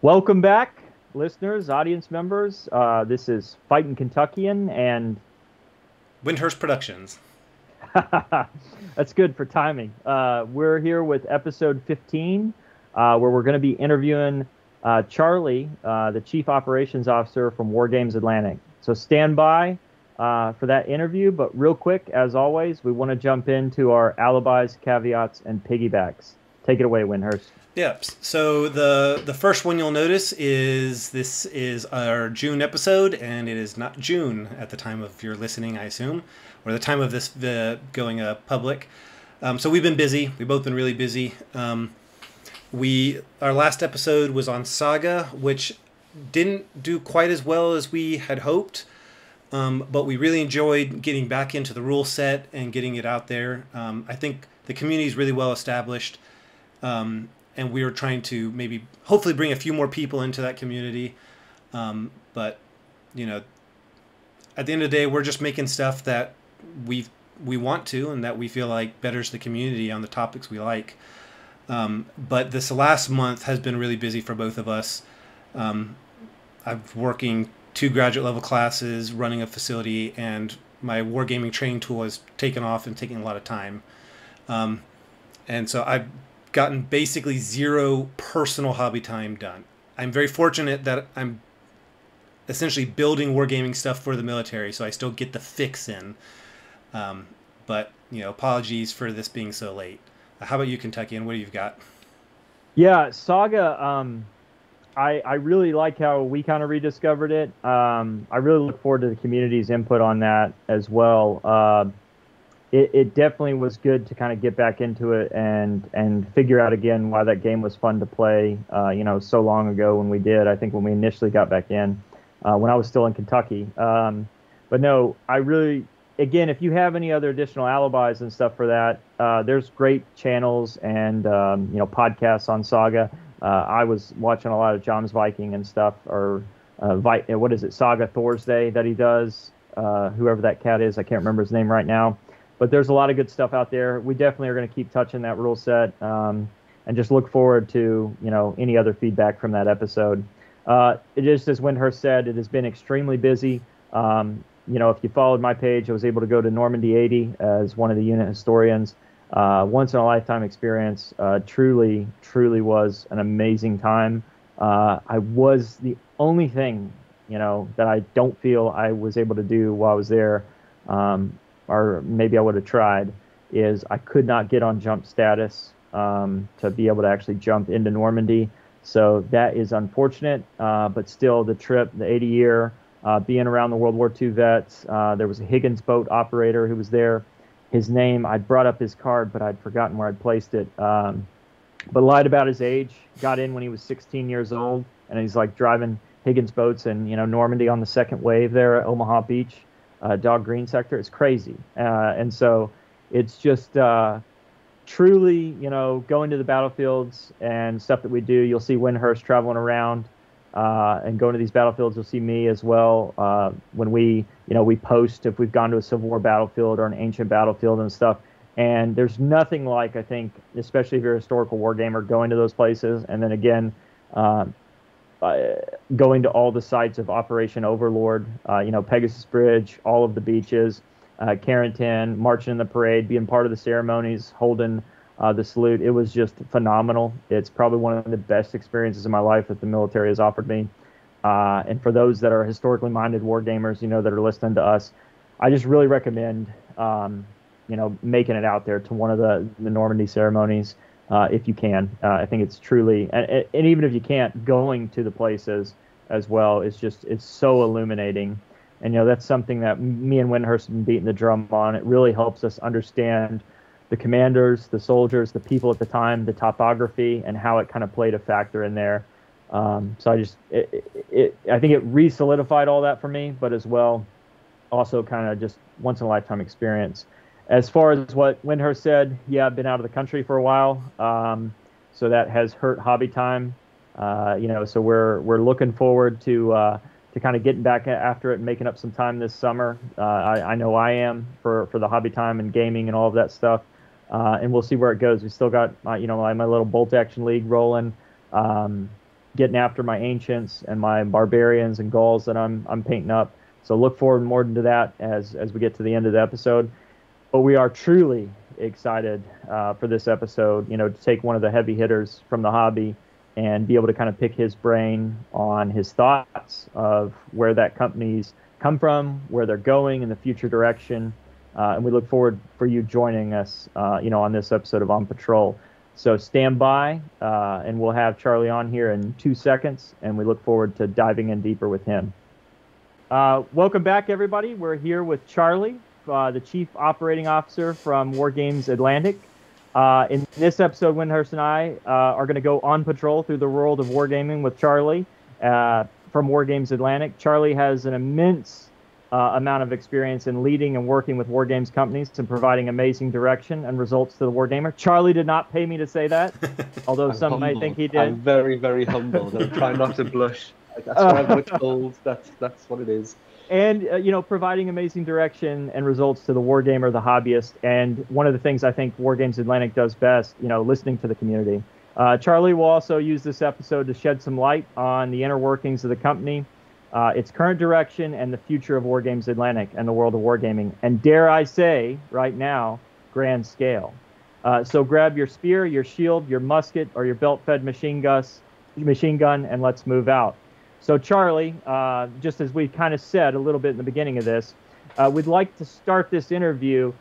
Welcome back, listeners, audience members. This is Fightin Kentuckian, and Wyndhurst Productions. that's good for timing. We're here with episode 15, where we're going to be interviewing Charlie, the Chief Operations Officer from Wargames Atlantic. So stand by for that interview. But real quick, as always, we want to jump into our alibis, caveats, and piggybacks. Take it away, Wyndhurst. Yep. So the first one you'll notice is this is our June episode, and it is not June at the time of your listening, I assume, or the time of this going public. So we've been busy. We've both been really busy. We our last episode was on Saga, which didn't do quite as well as we had hoped. But we really enjoyed getting back into the rule set and getting it out there. I think the community is really well established. And we were trying to maybe hopefully bring a few more people into that community. But you know, at the end of the day, we're just making stuff that we want to and that we feel like betters the community on the topics we like. But this last month has been really busy for both of us. I'm working two graduate level classes, running a facility, and my wargaming training tool has taken off and taking a lot of time. And so I've gotten basically zero personal hobby time done. I'm very fortunate that I'm essentially building wargaming stuff for the military, so I still get the fix in. But, apologies for this being so late. How about you, Kentuckian? What do you've got? Yeah, Saga. I really like how we kind of rediscovered it. I really look forward to the community's input on that as well. It definitely was good to kind of get back into it and figure out again why that game was fun to play. So long ago when we did. I think when we initially got back in, when I was still in Kentucky. But no, I really, again, if you have any other additional alibis and stuff for that, there's great channels and podcasts on Saga. I was watching a lot of John's Viking and stuff, or what is it, Saga Thursday that he does. Whoever that cat is, I can't remember his name right now. But there's a lot of good stuff out there. We definitely are going to keep touching that rule set, and just look forward to any other feedback from that episode. It is, as Wyndhurst said, it has been extremely busy. If you followed my page, I was able to go to Normandy 80 as one of the unit historians. Once in a lifetime experience. Truly, truly was an amazing time. I was the only thing, that I don't feel I was able to do while I was there, or maybe I would have tried, is I could not get on jump status to be able to actually jump into Normandy. So that is unfortunate, but still the trip, the 80-year, being around the World War II vets, there was a Higgins boat operator who was there. His name, I'd brought up his card, but I'd forgotten where I'd placed it. But lied about his age, got in when he was 16 years old, and he's like driving Higgins boats in, Normandy on the second wave there at Omaha Beach, Dog Green sector. It's crazy. And so it's just truly, going to the battlefields and stuff that we do. You'll see Wyndhurst traveling around and going to these battlefields. You'll see me as well when we post if we've gone to a Civil War battlefield or an ancient battlefield and stuff. And there's nothing like, I think, especially if you're a historical war gamer, going to those places. And then again, going to all the sites of Operation Overlord, Pegasus Bridge, all of the beaches, Carrington, marching in the parade, being part of the ceremonies, holding the salute. It was just phenomenal. It's probably one of the best experiences in my life that the military has offered me. And for those that are historically minded war gamers, that are listening to us, I just really recommend, making it out there to one of the Normandy ceremonies if you can. I think it's truly, and even if you can't, going to the places as well is it's so illuminating. And that's something that me and Wyndhurst have been beating the drum on. It really helps us understand the commanders, the soldiers, the people at the time, the topography, and how it kind of played a factor in there. So I think it re-solidified all that for me, but as well, also kind of just once in a lifetime experience. As far as what Wyndhurst said, yeah, I've been out of the country for a while, so that has hurt hobby time. So we're looking forward to kind of getting back after it and making up some time this summer. I know I am for the hobby time and gaming and all of that stuff. And we'll see where it goes. We still got my little bolt action league rolling. getting after my ancients and my barbarians and Gauls that I'm painting up. So look forward more to that as we get to the end of the episode. But we are truly excited for this episode, to take one of the heavy hitters from the hobby and be able to kind of pick his brain on his thoughts of where that company's come from, where they're going in the future direction. And we look forward for you joining us, on this episode of On Patrol. So stand by, and we'll have Charlie on here in 2 seconds, and we look forward to diving in deeper with him. Welcome back, everybody. We're here with Charlie, the Chief Operating Officer from Wargames Atlantic. In this episode, Wyndhurst and I are going to go on patrol through the world of wargaming with Charlie from Wargames Atlantic. Charlie has an immense amount of experience in leading and working with wargames companies and providing amazing direction and results to the wargamer. Charlie did not pay me to say that, although some might think he did. I'm very, very humbled. I'm trying not to blush. That's what I've been told. That's what it is. And, providing amazing direction and results to the wargamer, the hobbyist. And one of the things I think Wargames Atlantic does best, listening to the community. Charlie will also use this episode to shed some light on the inner workings of the company, its current direction, and the future of Wargames Atlantic and the world of wargaming. And dare I say, right now, grand scale. So grab your spear, your shield, your musket, or your belt-fed machine gun, and let's move out. So Charlie, just as we kind of said a little bit in the beginning of this, we'd like to start this interview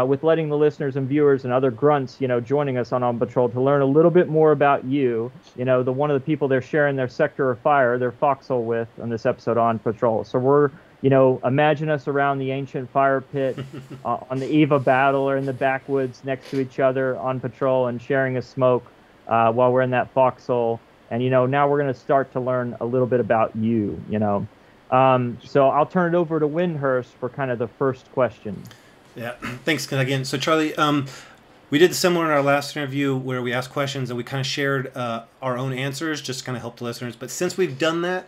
with letting the listeners and viewers and other grunts, joining us on Patrol to learn a little bit more about you, one of the people they're sharing their sector of fire, their foxhole with on this episode on Patrol. So we're, imagine us around the ancient fire pit on the eve of battle or in the backwoods next to each other on patrol and sharing a smoke while we're in that foxhole. And, now we're going to start to learn a little bit about you, So I'll turn it over to Wyndhurst for kind of the first question. Yeah, thanks, Kentuckian. So, Charlie, we did similar in our last interview where we asked questions and we kind of shared our own answers just to kind of help the listeners. But since we've done that,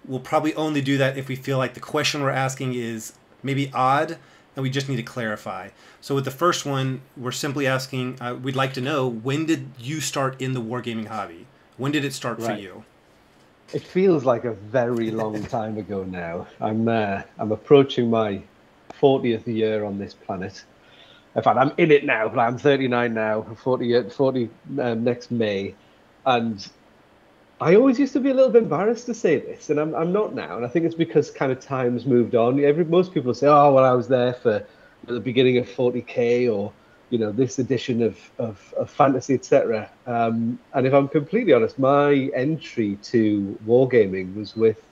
we'll probably only do that if we feel like the question we're asking is maybe odd and we just need to clarify. So with the first one, we're simply asking, we'd like to know, when did you start in the wargaming hobby? When did it start for you? It feels like a very long time ago now. I'm approaching my 40th year on this planet. In fact, I'm in it now, but I'm 39 now, 40 next May. And I always used to be a little bit embarrassed to say this, and I'm not now. And I think it's because kind of time's moved on. Most people say, oh, well, I was there for the beginning of 40K or, this edition of fantasy, etc. And if I'm completely honest, my entry to wargaming was with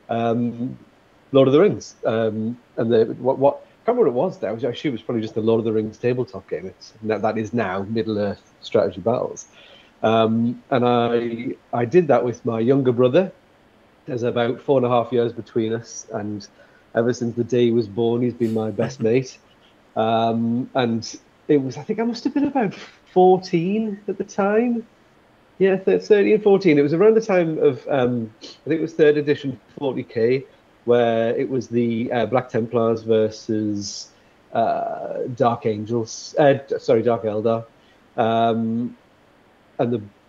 Lord of the Rings. And I can't remember what it was there. I assume it was probably just the Lord of the Rings tabletop game. That is now Middle-earth strategy battles. And I did that with my younger brother. There's about 4.5 years between us, and ever since the day he was born, he's been my best mate. And it was, I think I must have been about 14 at the time. Yeah, 13 and 14. It was around the time of, I think it was 3rd edition 40K, where it was the Black Templars versus Dark Angels. Dark Eldar. And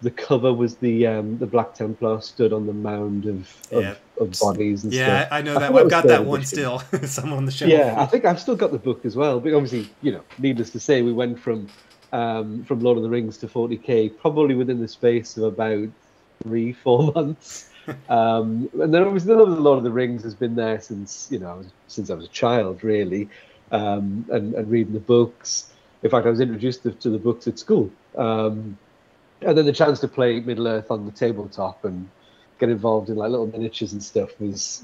the cover was the Black Templar stood on the mound of bodies and stuff. Yeah, I know that. I've got that one still. Someone on the show. Yeah, I think I've still got the book as well. But obviously, needless to say, we went from Lord of the Rings to 40K probably within the space of about 3-4 months. And then obviously the Lord of the Rings has been there since I was a child, really, and reading the books. In fact, I was introduced to the books at school. And then the chance to play Middle-earth on the tabletop and get involved in like little miniatures and stuff was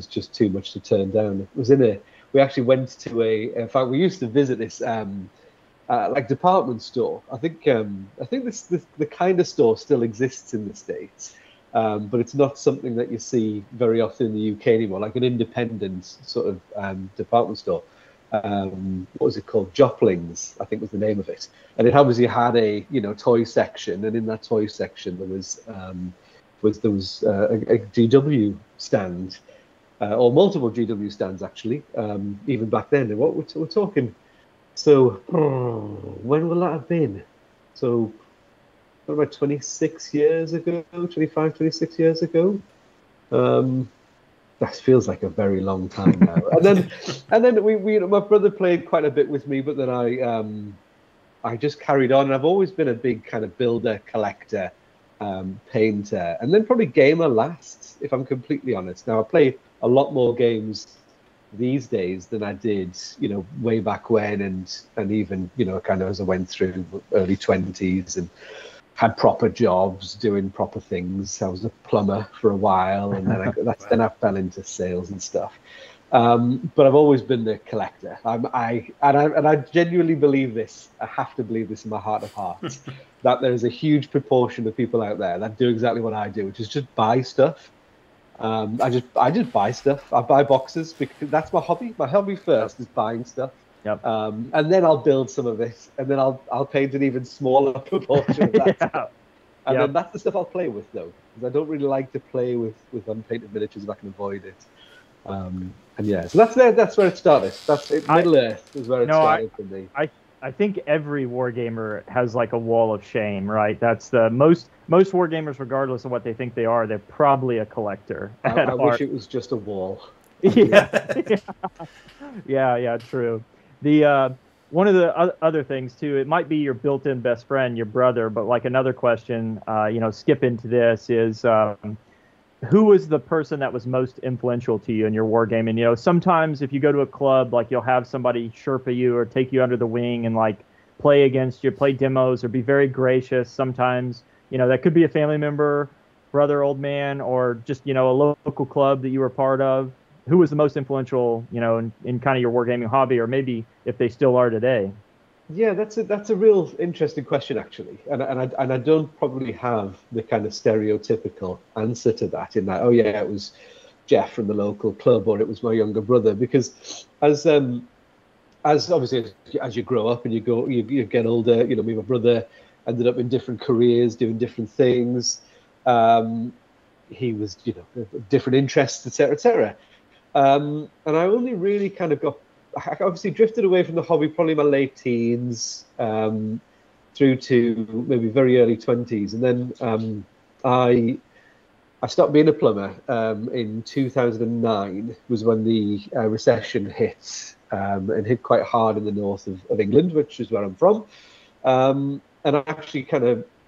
just too much to turn down. We actually went to in fact, we used to visit this like department store. I think the kind of store still exists in the States, but it's not something that you see very often in the UK anymore. Like an independent sort of department store. What was it called? Jopling's, I think was the name of it. And it obviously had a toy section, and in that toy section there was a GW stand, or multiple GW stands actually, even back then. And what we're talking. So when will that have been? So about 26 years ago, 25, 26 years ago. That feels like a very long time now. And then we my brother played quite a bit with me, but then I just carried on. And I've always been a big kind of builder, collector, painter, and then probably gamer last, if I'm completely honest. Now I play a lot more games these days than I did, way back when, and even, kind of as I went through early 20s and had proper jobs doing proper things. I was a plumber for a while, and then then I fell into sales and stuff. But I've always been the collector. I genuinely believe this. I have to believe this in my heart of hearts that there is a huge proportion of people out there that do exactly what I do, which is just buy stuff. I just buy stuff. I buy boxes because that's my hobby. My hobby first is buying stuff. Yep. And then I'll build some of it, and then I'll paint an even smaller proportion of that stuff. And then that's the stuff I'll play with, though, because I don't really like to play with unpainted miniatures if I can avoid it. And yeah, so that's where it started. Middle Earth is where it started for me. I think every wargamer has like a wall of shame, right? That's the most wargamers, regardless of what they think they are, they're probably a collector. I wish it was just a wall. Yeah, true. The one of the other things too, it might be your built-in best friend, your brother, but like another question, skip into this is, who was the person that was most influential to you in your wargaming? Sometimes if you go to a club, like you'll have somebody Sherpa you or take you under the wing and like play against you, play demos, or be very gracious. Sometimes, that could be a family member, brother, old man, or just, a local club that you were part of. Who was the most influential, in kind of your wargaming hobby, or maybe if they still are today? Yeah, that's a real interesting question, actually, and I don't probably have the kind of stereotypical answer to that. In that, it was Jeff from the local club, or it was my younger brother, because as obviously as you grow up and you get older, me and my brother ended up in different careers, doing different things. He was, different interests, etc., etc. And I only really kind of I obviously drifted away from the hobby probably in my late teens through to maybe very early 20s. And then I stopped being a plumber in 2009, was when the recession hit, and hit quite hard in the north of England, which is where I'm from. And I actually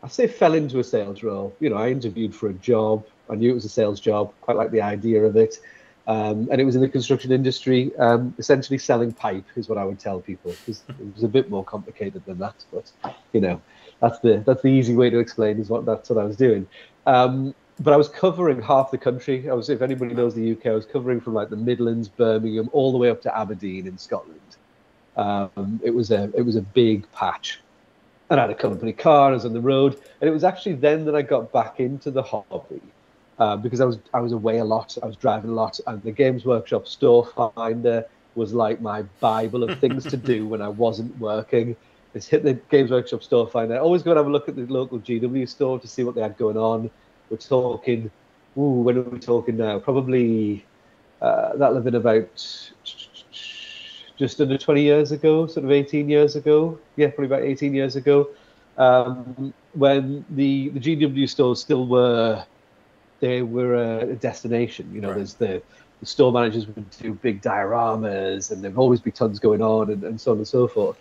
I say fell into a sales role. I interviewed for a job. I knew it was a sales job, quite like the idea of it. And it was in the construction industry, essentially selling pipe is what I would tell people, because it was a bit more complicated than that. But that's the easy way to explain that's what I was doing. But I was covering half the country. If anybody knows the UK, I was covering from like the Midlands, Birmingham, all the way up to Aberdeen in Scotland. It was a big patch. And I had a company car. I was on the road, and it was actually then that I got back into the hobby. Because I was away a lot, I was driving a lot, and the Games Workshop store finder was like my Bible of things to do when I wasn't working. Just hit the Games Workshop store finder. I always go and have a look at the local GW store to see what they had going on. We're talking, when are we talking now? Probably that'll have been about just under 20 years ago, sort of 18 years ago. Yeah, probably about 18 years ago, when the GW stores still were. They were a destination. Right. There's the store managers would do big dioramas, and there'd always be tons going on, and so on and so forth.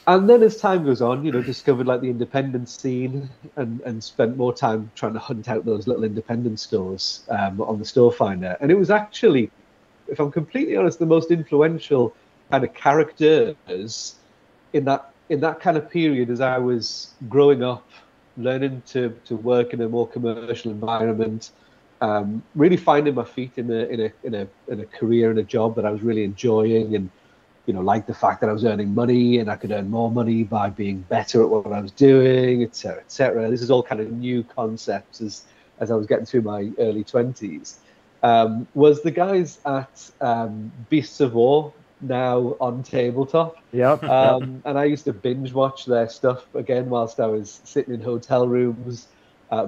And then as time goes on, discovered like the independent scene, and spent more time trying to hunt out those little independent stores on the store finder. And it was actually, if I'm completely honest, the most influential kind of characters in that kind of period as I was growing up, learning to work in a more commercial environment, really finding my feet in a career and a job that I was really enjoying, and like the fact that I was earning money and I could earn more money by being better at what I was doing, etc., etc. This is all kind of new concepts as I was getting through my early 20s. Was the guys at Beasts of War, now on tabletop. Yep. And I used to binge watch their stuff again whilst I was sitting in hotel rooms,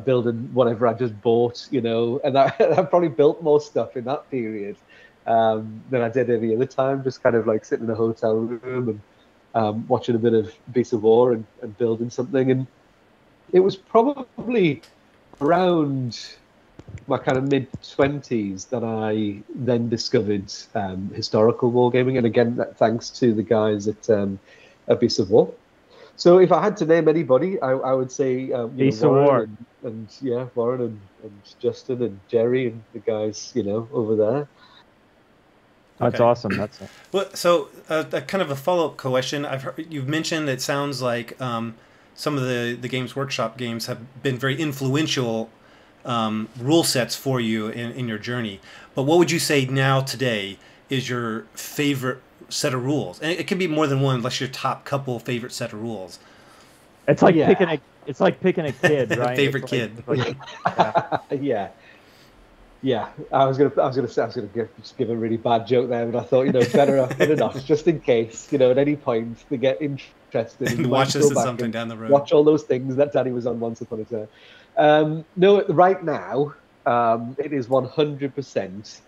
building whatever I just bought, and I probably built more stuff in that period than I did any other time, just kind of like sitting in a hotel room and watching a bit of Beasts of War and building something. And it was probably around my kind of mid-20s that I then discovered historical wargaming, and again, thanks to the guys at Beasts of War. So if I had to name anybody, I would say Beasts of War. and yeah, Warren and Justin and Jerry and the guys, over there. That's Okay. awesome. That's Well, so a kind of a follow-up question. I've heard you've mentioned it sounds like some of the Games Workshop games have been very influential rule sets for you in your journey. But what would you say now today is your favorite set of rules? And it can be more than one, unless your top couple favorite set of rules. It's like picking a kid, right? Favorite It's kid. Yeah. Yeah, I was gonna give a really bad joke there, but I thought better off put it off just in case at any point they get interested And watch this as something down the road. Watch all those things that Danny was on once upon a time. No, right now it is 100%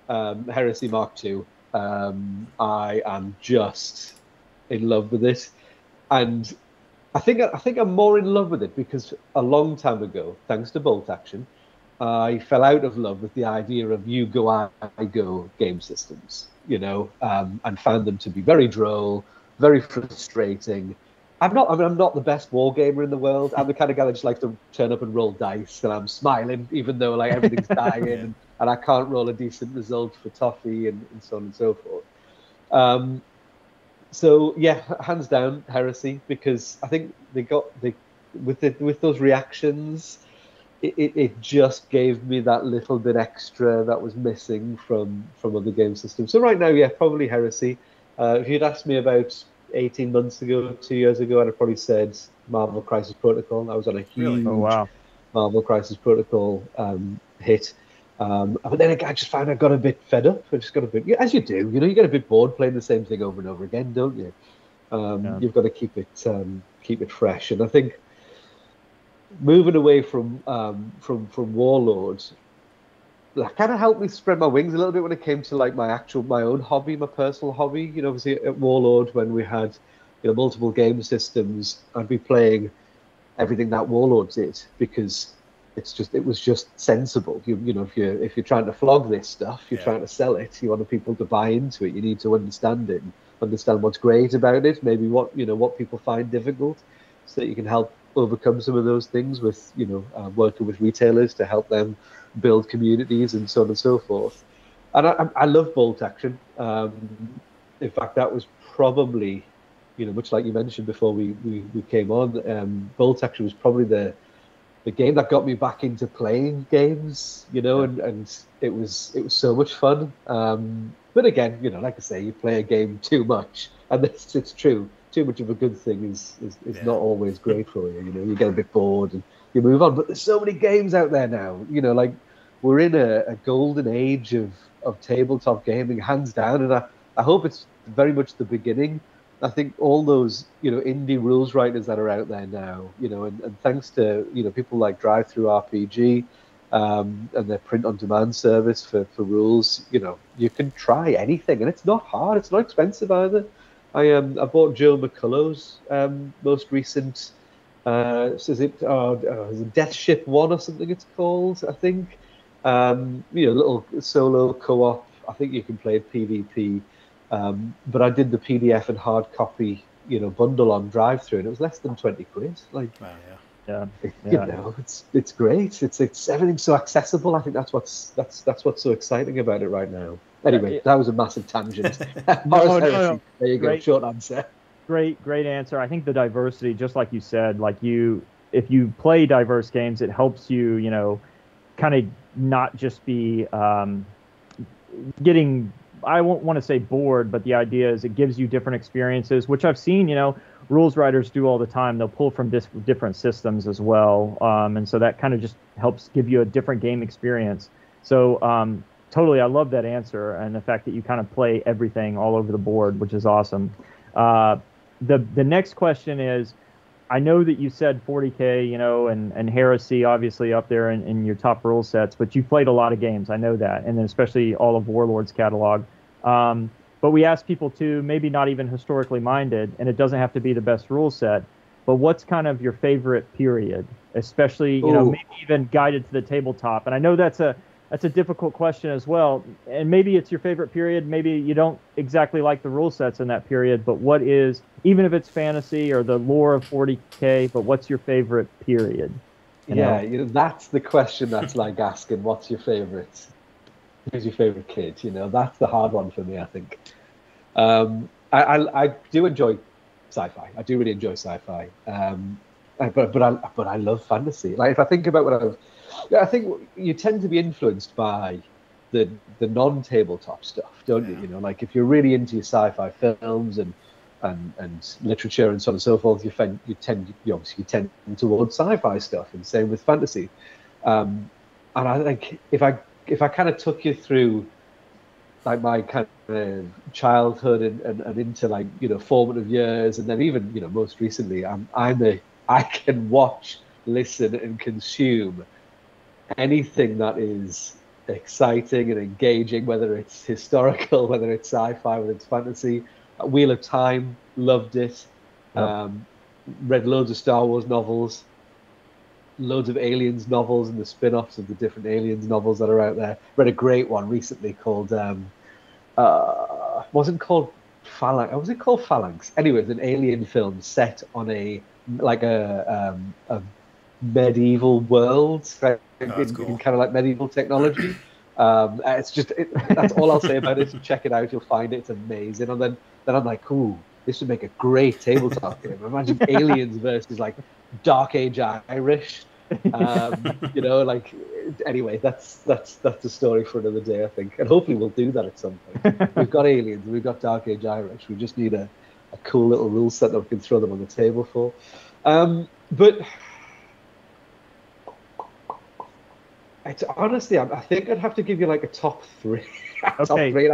Heresy Mark II. I am just in love with it, and I think I'm more in love with it because a long time ago, thanks to Bolt Action, I fell out of love with the idea of you go, I go game systems, and found them to be very droll, very frustrating. I'm not the best war gamer in the world. I'm the kind of guy that just likes to turn up and roll dice, and I'm smiling even though everything's dying, Yeah. and I can't roll a decent result for toffee and so on and so forth. So yeah, hands down Heresy, because I think with those reactions. It just gave me that little bit extra that was missing from other game systems. So right now, yeah, probably Heresy. If you'd asked me about 18 months ago, 2 years ago, I'd have probably said Marvel Crisis Protocol. I was on a huge Marvel Crisis Protocol hit. But then I just found I got a bit fed up. I just got a bit, as you do, you get a bit bored playing the same thing over and over again, don't you? You've got to keep it fresh. And I think moving away from Warlords, that kind of helped me spread my wings a little bit when it came to my own hobby, my personal hobby. Obviously at Warlord, when we had multiple game systems, I'd be playing everything that Warlord did because it was just sensible. If you're trying to flog this stuff, you're trying to sell it, you want people to buy into it, you need to understand it, and understand what's great about it, maybe what people find difficult, so that you can help overcome some of those things with working with retailers to help them build communities and so on and so forth. And I love Bolt Action. In fact, that was probably much like you mentioned before we came on, Bolt Action was probably the game that got me back into playing games, and it was so much fun. But again, like I say, you play a game too much, and it's true. Too much of a good thing is not always great for you. You get a bit bored and you move on. But there's so many games out there now. We're in a golden age of tabletop gaming, hands down. And I hope it's very much the beginning. I think all those indie rules writers that are out there now, and thanks to people like Drive Through RPG and their print on demand service for rules, you can try anything, and it's not hard. It's not expensive either. I bought Joe McCullough's most recent. Is it Death Ship 1 or something? It's called, I think. Little solo co-op. I think you can play PvP. But I did the PDF and hard copy, bundle on drive-through, and it was less than 20 quid. Wow, yeah. It's great. It's everything's so accessible. I think that's what's so exciting about it right now. Anyway, that was a massive tangent. No. There you go. Great. Short answer. Great answer. I think the diversity, just like you said, if you play diverse games, it helps you, kind of not just be getting, I won't want to say bored, but the idea is it gives you different experiences, which I've seen, rules writers do all the time. They'll pull from different systems as well. And so that kind of just helps give you a different game experience. So totally, I love that answer, and the fact that you kind of play everything all over the board, which is awesome. The next question is, I know that you said 40K, and Heresy obviously up there in your top rule sets, but you've played a lot of games. I know that, and then especially all of Warlord's catalog. But we ask people to maybe not even historically minded, and it doesn't have to be the best rule set. but what's kind of your favorite period, especially, maybe even guided to the tabletop? And I know that's a difficult question as well. And maybe it's your favorite period. Maybe you don't exactly like the rule sets in that period, but what is, even if it's fantasy or the lore of 40K, but what's your favorite period? That's the question that's like asking, what's your favorite? Who's your favorite kid? That's the hard one for me, I think. I do enjoy sci-fi. I do really enjoy sci-fi. But I love fantasy. Like, if I think about I think you tend to be influenced by the non-tabletop stuff, don't you? Like, if you're really into your sci-fi films and literature and so on and so forth, you tend towards sci-fi stuff, and same with fantasy. And I think if I kind of took you through like my kind of childhood and into like formative years, and then even most recently, I can watch, listen, and consume anything that is exciting and engaging, whether it's historical, whether it's sci-fi, whether it's fantasy. Wheel of Time, loved it. Yep. Read loads of Star Wars novels, loads of Aliens novels and the spin-offs of the different Aliens novels that are out there. Read a great one recently called wasn't called Phalanx. Was it called Phalanx? Anyway, it's an alien film set on a medieval world, right? Cool. In kind of like medieval technology. That's all I'll say about it. So check it out, you'll find it. It's amazing. And then I'm like, ooh, this would make a great tabletop game. Imagine Aliens versus like Dark Age Irish. Anyway, that's the story for another day, I think. And hopefully we'll do that at some point. We've got Aliens, we've got Dark Age Irish. We just need a cool little rule set that we can throw them on the table for. But honestly, I think I'd have to give you like a top three. Okay, top three. And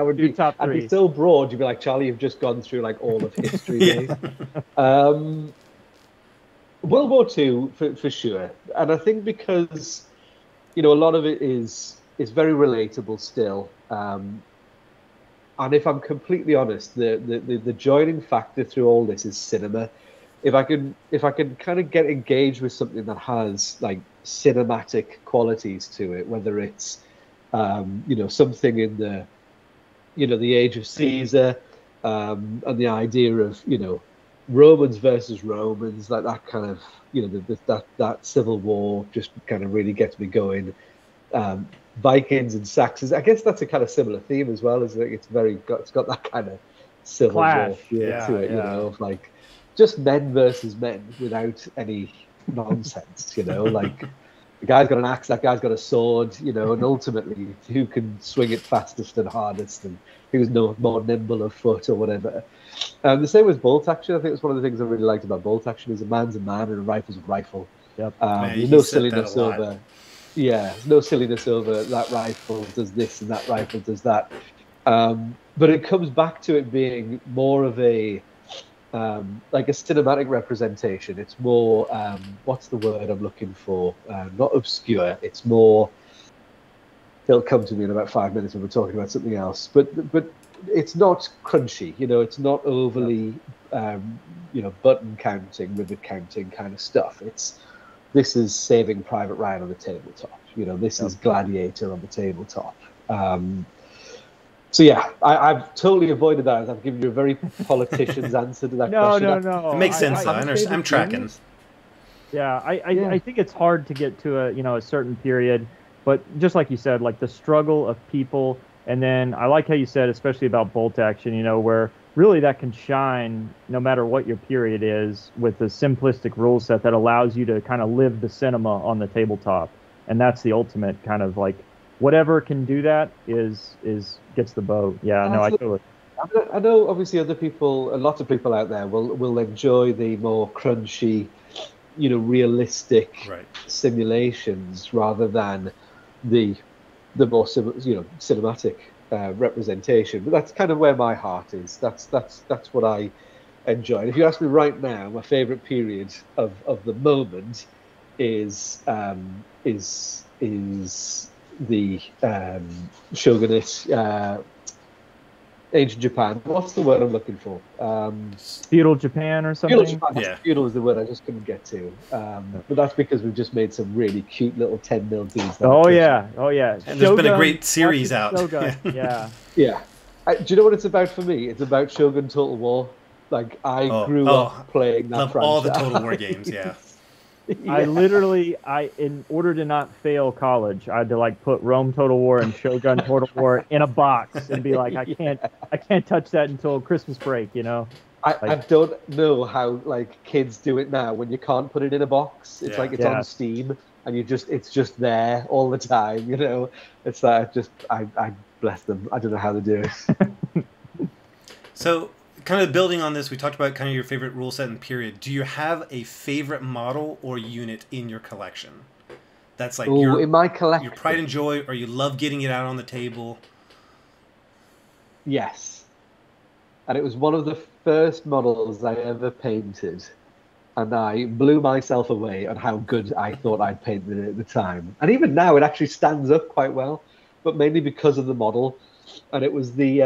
I'd be so broad. You'd be like, Charlie, you've just gone through like all of history. World War II for sure, and I think because a lot of it is very relatable still. And if I'm completely honest, the joining factor through all this is cinema. If I can kind of get engaged with something that has like cinematic qualities to it, whether it's something in the age of Caesar, and the idea of Romans versus Romans, like that kind of that civil war just kind of really gets me going. Vikings and Saxons, I guess that's a kind of similar theme as well. It's got that kind of civil war feel to it, of like just men versus men without any nonsense, like the guy's got an axe, that guy's got a sword, and ultimately who can swing it fastest and hardest, and who's more nimble of foot or whatever. The same with bolt action. I think it's one of the things I really liked about bolt action is a man's a man and a rifle's a rifle. Yep. There's no silliness over. Yeah, there's no silliness over that rifle does this and that rifle does that. But it comes back to it being more of a like a cinematic representation. It's more what's the word I'm looking for? Not obscure. It's more. It'll come to me in about 5 minutes when we're talking about something else. But it's not crunchy. It's not overly button counting, rivet counting kind of stuff. This is Saving Private Ryan on the tabletop. This is Gladiator on the tabletop. So yeah, I've totally avoided that. I've given you a very politician's answer to that question. No. It makes sense. I'm tracking. Yeah, I think it's hard to get to a certain period, but just like you said, like the struggle of people, and then I like how you said, especially about bolt action, where really that can shine no matter what your period is with the simplistic rule set that allows you to kind of live the cinema on the tabletop, and that's the ultimate kind of like. Whatever can do that is gets the vote. Yeah, no, I totally. I know, obviously, lots of people out there will enjoy the more crunchy, realistic simulations rather than the more cinematic representation. But that's kind of where my heart is. That's what I enjoy. And if you ask me right now, my favorite period of the moment is the shogunate Ancient Japan. What's the word I'm looking for? Feudal Japan or Feudal something. Japan. Yeah. Feudal is the word I just couldn't get to. But that's because we've just made some really cute little 10 mil dudes. Oh yeah. And there's been a great series out. Shogun. Yeah. Yeah. Do you know what it's about for me? It's about Shogun Total War. Like, I grew up playing that love franchise. all the Total War games, yeah. I literally, in order to not fail college, I had to like put Rome Total War and Shogun Total War in a box and be like, I can't touch that until Christmas break, you know. I don't know how like kids do it now when you can't put it in a box. It's like it's on Steam and it's just there all the time, you know. It's like I bless them. I don't know how they do it. So, kind of building on this, we talked about kind of your favorite rule set and period. Do you have a favorite model or unit in your collection? That's like in my collection, your pride and joy, or you love getting it out on the table? Yes. And it was one of the first models I ever painted. And I blew myself away on how good I thought I'd painted it at the time. And even now, it actually stands up quite well, but mainly because of the model. And it was the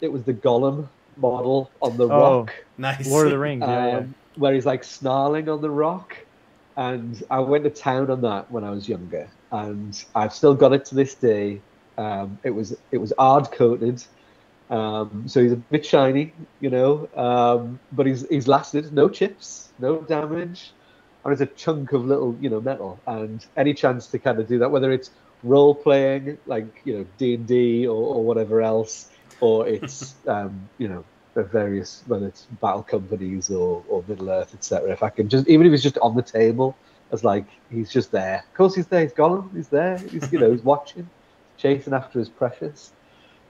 Gollum model on the rock. Nice. Lord of the Rings, where he's like snarling on the rock. And I went to town on that when I was younger, and I've still got it to this day. It was hard coated, so he's a bit shiny, you know, but he's lasted, no chips, no damage, and it's a chunk of little, you know, metal. And any chance to kind of do that, whether it's role playing like, you know, D&D or whatever else, or it's you know, the various, whether it's battle companies or Middle Earth, etc. If I can just, even if it's just on the table, as like he's just there. Of course he's there. He's gone. He's there. He's, you know, he's watching, chasing after his precious.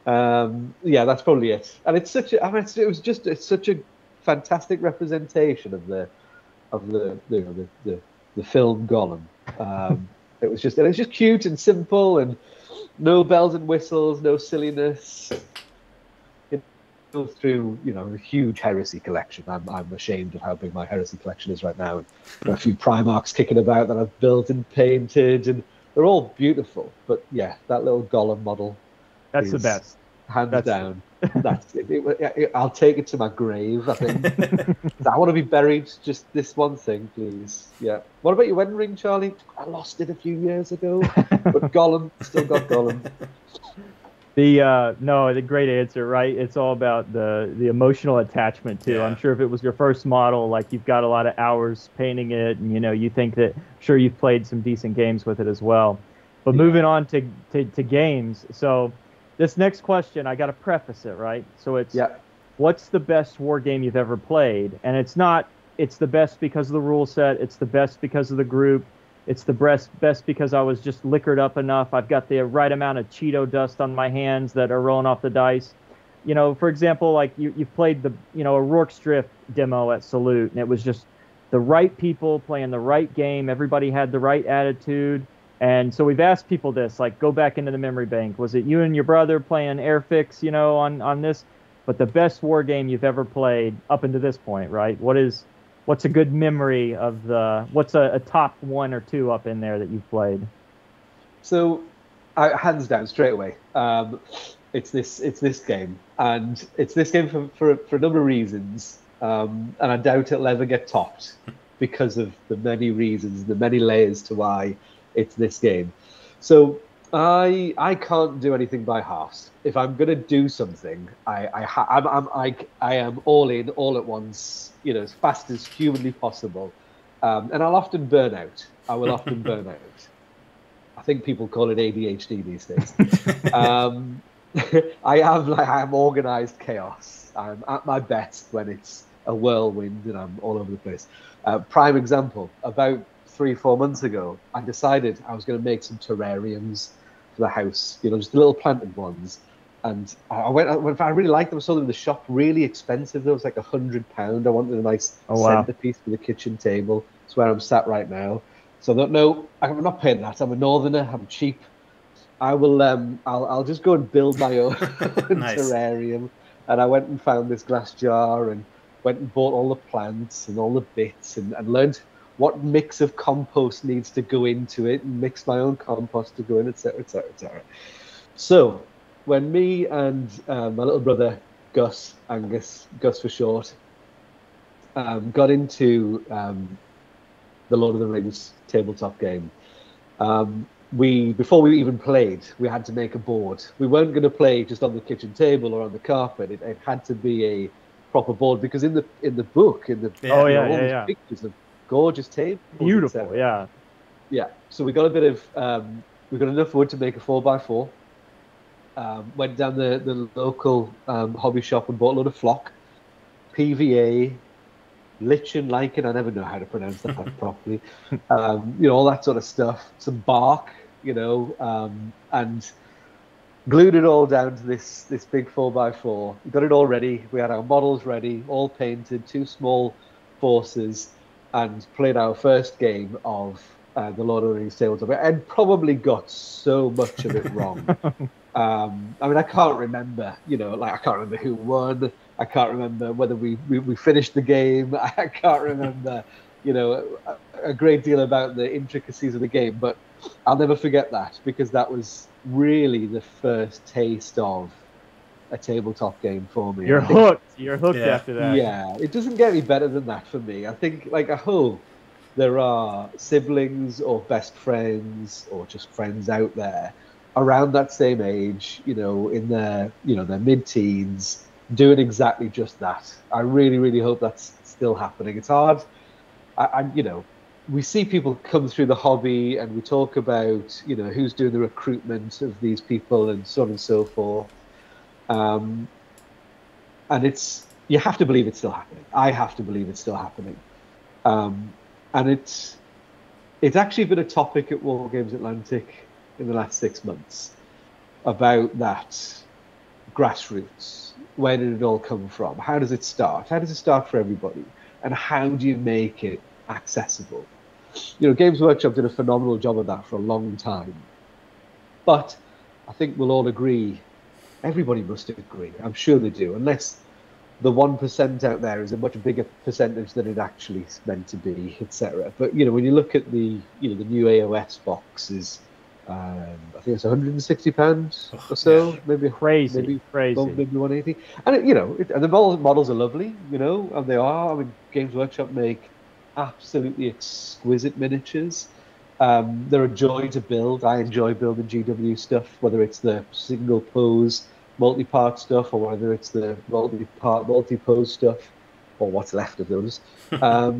Yeah, that's probably it. And it's such a, I mean, it's such a fantastic representation of the film Gollum. It was just cute and simple, and no bells and whistles, no silliness. Go through, you know, a huge heresy collection. I'm ashamed of how big my heresy collection is right now. And there are a few Primarchs kicking about that I've built and painted, and they're all beautiful. But yeah, that little Gollum model, that's the best, hands down. That's it. I'll take it to my grave, I think. I want to be buried just this one thing, please. Yeah. What about your wedding ring, Charlie? I lost it a few years ago, but Gollum, still got Gollum. The great answer, right? It's all about the emotional attachment too. Yeah. I'm sure if it was your first model, like you've got a lot of hours painting it, and you know, you think that, sure, you've played some decent games with it as well. But moving on to games, so this next question, I got to preface it, right? So it's, what's the best war game you've ever played? And it's the best because of the rule set. It's the best because of the group. It's the best because I was just liquored up enough. I've got the right amount of Cheeto dust on my hands that are rolling off the dice. You know, for example, like you've played a Rourke's Drift demo at Salute, and it was just the right people playing the right game. Everybody had the right attitude. And so we've asked people this, like, go back into the memory bank. Was it you and your brother playing Airfix, you know, on this? But the best war game you've ever played up until this point, right? What's a good memory of what's a top one or two up in there that you've played? So, hands down, straight away, it's this game, and it's this game for a number of reasons, and I doubt it'll ever get topped because of the many reasons, the many layers to why it's this game. So I can't do anything by halves. If I'm gonna do something, I am all in, all at once, you know, as fast as humanly possible, and I'll often burn out. I will often burn out. I think people call it ADHD these days. I am organized chaos. I'm at my best when it's a whirlwind and I'm all over the place. Prime example, about 3-4 months ago, I decided I was going to make some terrariums for the house, you know, just the little planted ones. And I really liked them. I saw them in the shop, really expensive. There was like £100. I wanted a nice centerpiece for the kitchen table. It's where I'm sat right now. So I thought, no, I'm not paying that. I'm a northerner. I'm cheap. I will. I'll just go and build my own terrarium. And I went and found this glass jar and went and bought all the plants and all the bits and learned what mix of compost needs to go into it, and mix my own compost to go in, etc., etc., etc. So when me and my little brother Gus for short, got into the Lord of the Rings tabletop game. Before we even played, we had to make a board. We weren't going to play just on the kitchen table or on the carpet. It had to be a proper board, because in the book, all these pictures of gorgeous tables, beautiful, yeah. So we got a bit of we got enough wood to make a 4x4. Went down the local hobby shop and bought a load of flock, PVA, lichen, lichen. I never know how to pronounce that properly. All that sort of stuff. Some bark, and glued it all down to this big 4x4. We got it all ready. We had our models ready, all painted, 2 small forces, and played our first game of the Lord of the Rings tabletop, and probably got so much of it wrong. I mean, I can't remember, I can't remember who won. I can't remember whether we finished the game. I can't remember, a great deal about the intricacies of the game, but I'll never forget that, because that was really the first taste of a tabletop game for me. You're hooked after that. Yeah, it doesn't get any better than that for me. I think, I hope there are siblings or best friends or just friends out there around that same age, in their mid-teens, doing exactly just that. I really, really hope that's still happening. It's hard. We see people come through the hobby, and we talk about, who's doing the recruitment of these people and so on and so forth. And you have to believe it's still happening. I have to believe it's still happening. And it's actually been a topic at Wargames Atlantic in the last 6 months, about that grassroots. Where did it all come from? How does it start? How does it start for everybody? And how do you make it accessible? Games Workshop did a phenomenal job of that for a long time. But I think we'll all agree, everybody must agree, I'm sure they do, unless the 1% out there is a much bigger percentage than it actually is meant to be, etc. But when you look at the the new AOS boxes, I think it's £160 or so, yeah. maybe crazy, maybe 180. And and the models are lovely, and they are. I mean, Games Workshop make absolutely exquisite miniatures. They're a joy to build. I enjoy building GW stuff, whether it's the single pose multi-part stuff, or whether it's the multi-part multi-pose stuff, or what's left of those. I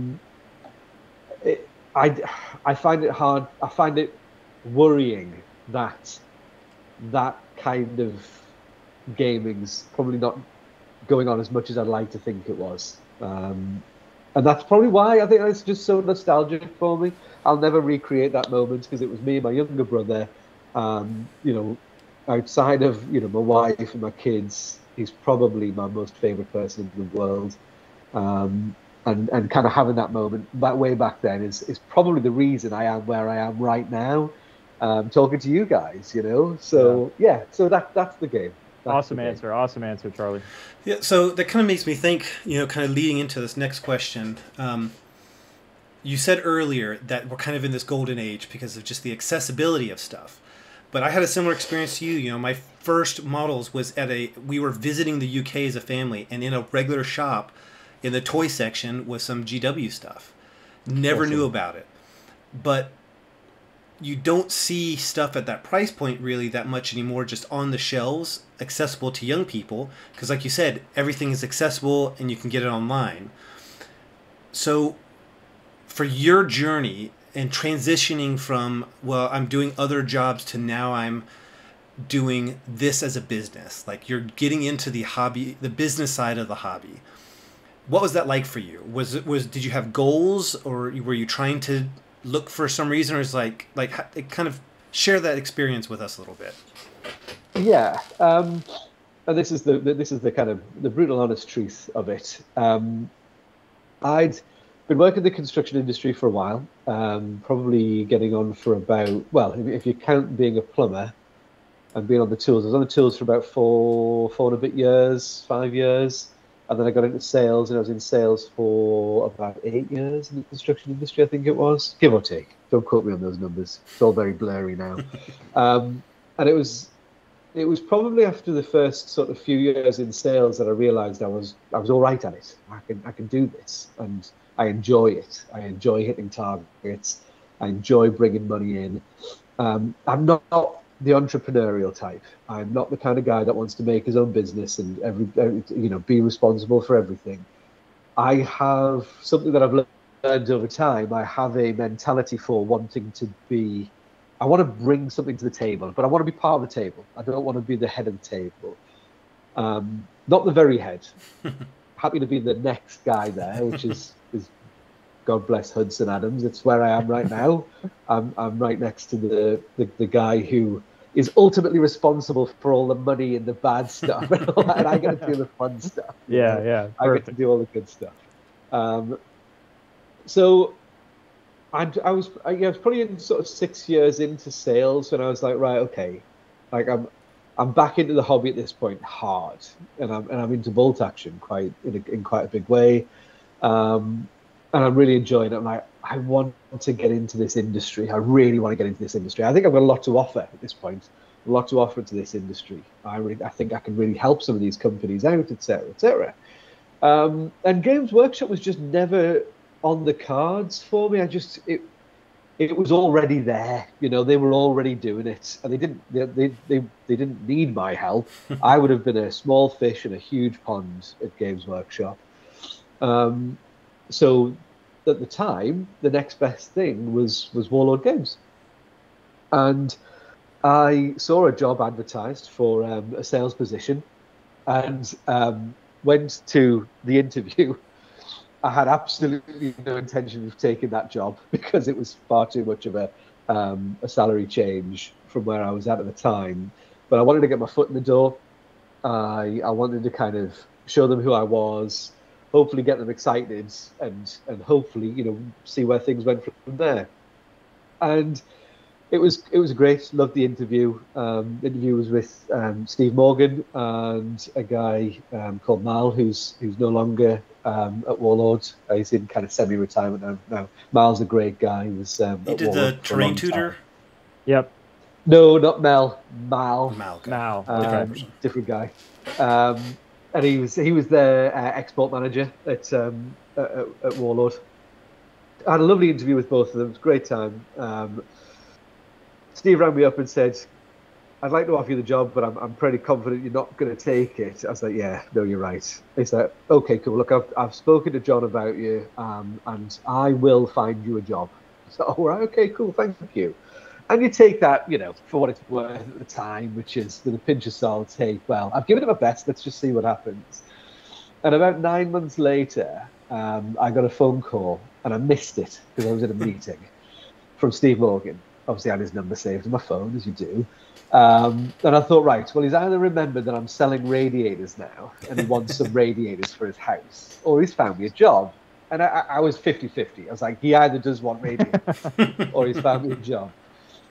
find it hard. I find it worrying that kind of gaming's probably not going on as much as I'd like to think it was. And that's probably why I think it's just so nostalgic for me. I'll never recreate that moment, because it was me and my younger brother. Outside of my wife and my kids, he's probably my most favorite person in the world. And kind of having that moment that way back then is probably the reason I am where I am right now, talking to you guys. So so that's the game. Awesome answer, Charlie. Yeah, so that kind of makes me think, kind of leading into this next question. You said earlier that we're kind of in this golden age because of just the accessibility of stuff. But I had a similar experience to you. My first models was we were visiting the UK as a family, and in a regular shop in the toy section was some GW stuff. Never knew about it. But you don't see stuff at that price point really that much anymore, just on the shelves, accessible to young people. Because like you said, everything is accessible and you can get it online. So for your journey and transitioning from, well, I'm doing other jobs to now I'm doing this as a business, like you're getting into the hobby, the business side of the hobby. What was that like for you? Did you have goals, or were you trying to look for some reason, or is like kind of share that experience with us a little bit? Yeah. And this is the kind of the brutal honest truth of it. I'd been working in the construction industry for a while, probably getting on for about, well, if you count being a plumber and being on the tools, I was on the tools for about four and a bit years, 5 years. And then I got into sales, and I was in sales for about 8 years in the construction industry, I think it was, give or take. Don't quote me on those numbers. It's all very blurry now. And it was it was probably after the first sort of few years in sales that I realised I was all right at it. I can do this, and I enjoy it. I enjoy hitting targets. I enjoy bringing money in. I'm not the entrepreneurial type. I'm not the kind of guy that wants to make his own business and be responsible for everything. I have something that I've learned over time. I have a mentality for wanting to be. I want to bring something to the table, but I want to be part of the table. I don't want to be the head of the table. Not the very head. Happy to be the next guy there, which is God bless Hudson Adams. It's where I am right now. I'm right next to the guy who is ultimately responsible for all the money and the bad stuff, and I get to do the fun stuff. Yeah, I get to do all the good stuff. So I was probably in sort of 6 years into sales when I was like, right, okay, like I'm back into the hobby at this point hard, and I'm into bolt action in quite a big way. And I'm really enjoying it. I'm like, I want to get into this industry. I really want to get into this industry. I think I've got a lot to offer at this point, a lot to offer to this industry. I think I can really help some of these companies out, etc., etc. And Games Workshop was just never on the cards for me. It was already there. They were already doing it, and they didn't need my help. I would have been a small fish in a huge pond at Games Workshop. So at the time, the next best thing was Warlord Games. And I saw a job advertised for a sales position, and went to the interview. I had absolutely no intention of taking that job because it was far too much of a salary change from where I was at the time. But I wanted to get my foot in the door. I wanted to kind of show them who I was, hopefully get them excited, and hopefully see where things went from there. And it was great. Loved the interview. The interview was with Steve Morgan and a guy called Mal, who's no longer at Warlord. He's in kind of semi-retirement now. Mal's a great guy. He was he did the terrain tutor. Yep. No, not Mel. Mal. Mal. Different guy. And he was their export manager at Warlord. I had a lovely interview with both of them. It was a great time. Steve rang me up and said, "I'd like to offer you the job, but I'm pretty confident you're not going to take it." I was like, "Yeah, no, you're right." He said, "Okay, cool. Look, I've spoken to John about you, and I will find you a job." So, all right, okay, cool, thank you. And you take that, for what it's worth at the time, which is with a pinch of salt. Hey, well, I've given it my best. Let's just see what happens. And about 9 months later, I got a phone call, and I missed it because I was in a meeting, from Steve Morgan. Obviously, I had his number saved on my phone, as you do. And I thought, right, well, he's either remembered that I'm selling radiators now, and he wants some radiators for his house, or he's found me a job. And I was 50-50. I was like, he either does want radiators, or he's found me a job.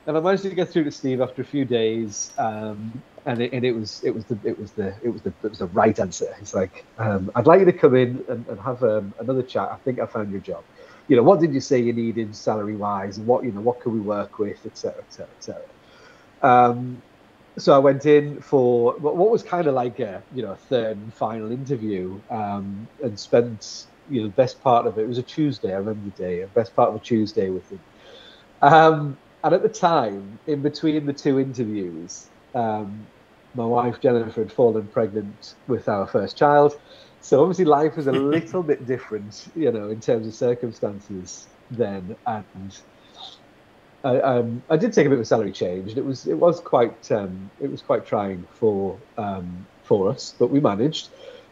And I managed to get through to Steve after a few days, and it was the right answer. He's like, "I'd like you to come in and have another chat. I think I found your job. What did you say you needed salary wise, and what can we work with, etc., etc., etc." So I went in for what was kind of like a third and final interview, and spent the best part of it. It was a Tuesday. I remember the day. The best part of a Tuesday with him. And at the time, in between the two interviews, my wife Jennifer had fallen pregnant with our first child. So obviously life was a little bit different, in terms of circumstances then. And I did take a bit of a salary change, and it was quite trying for us, but we managed.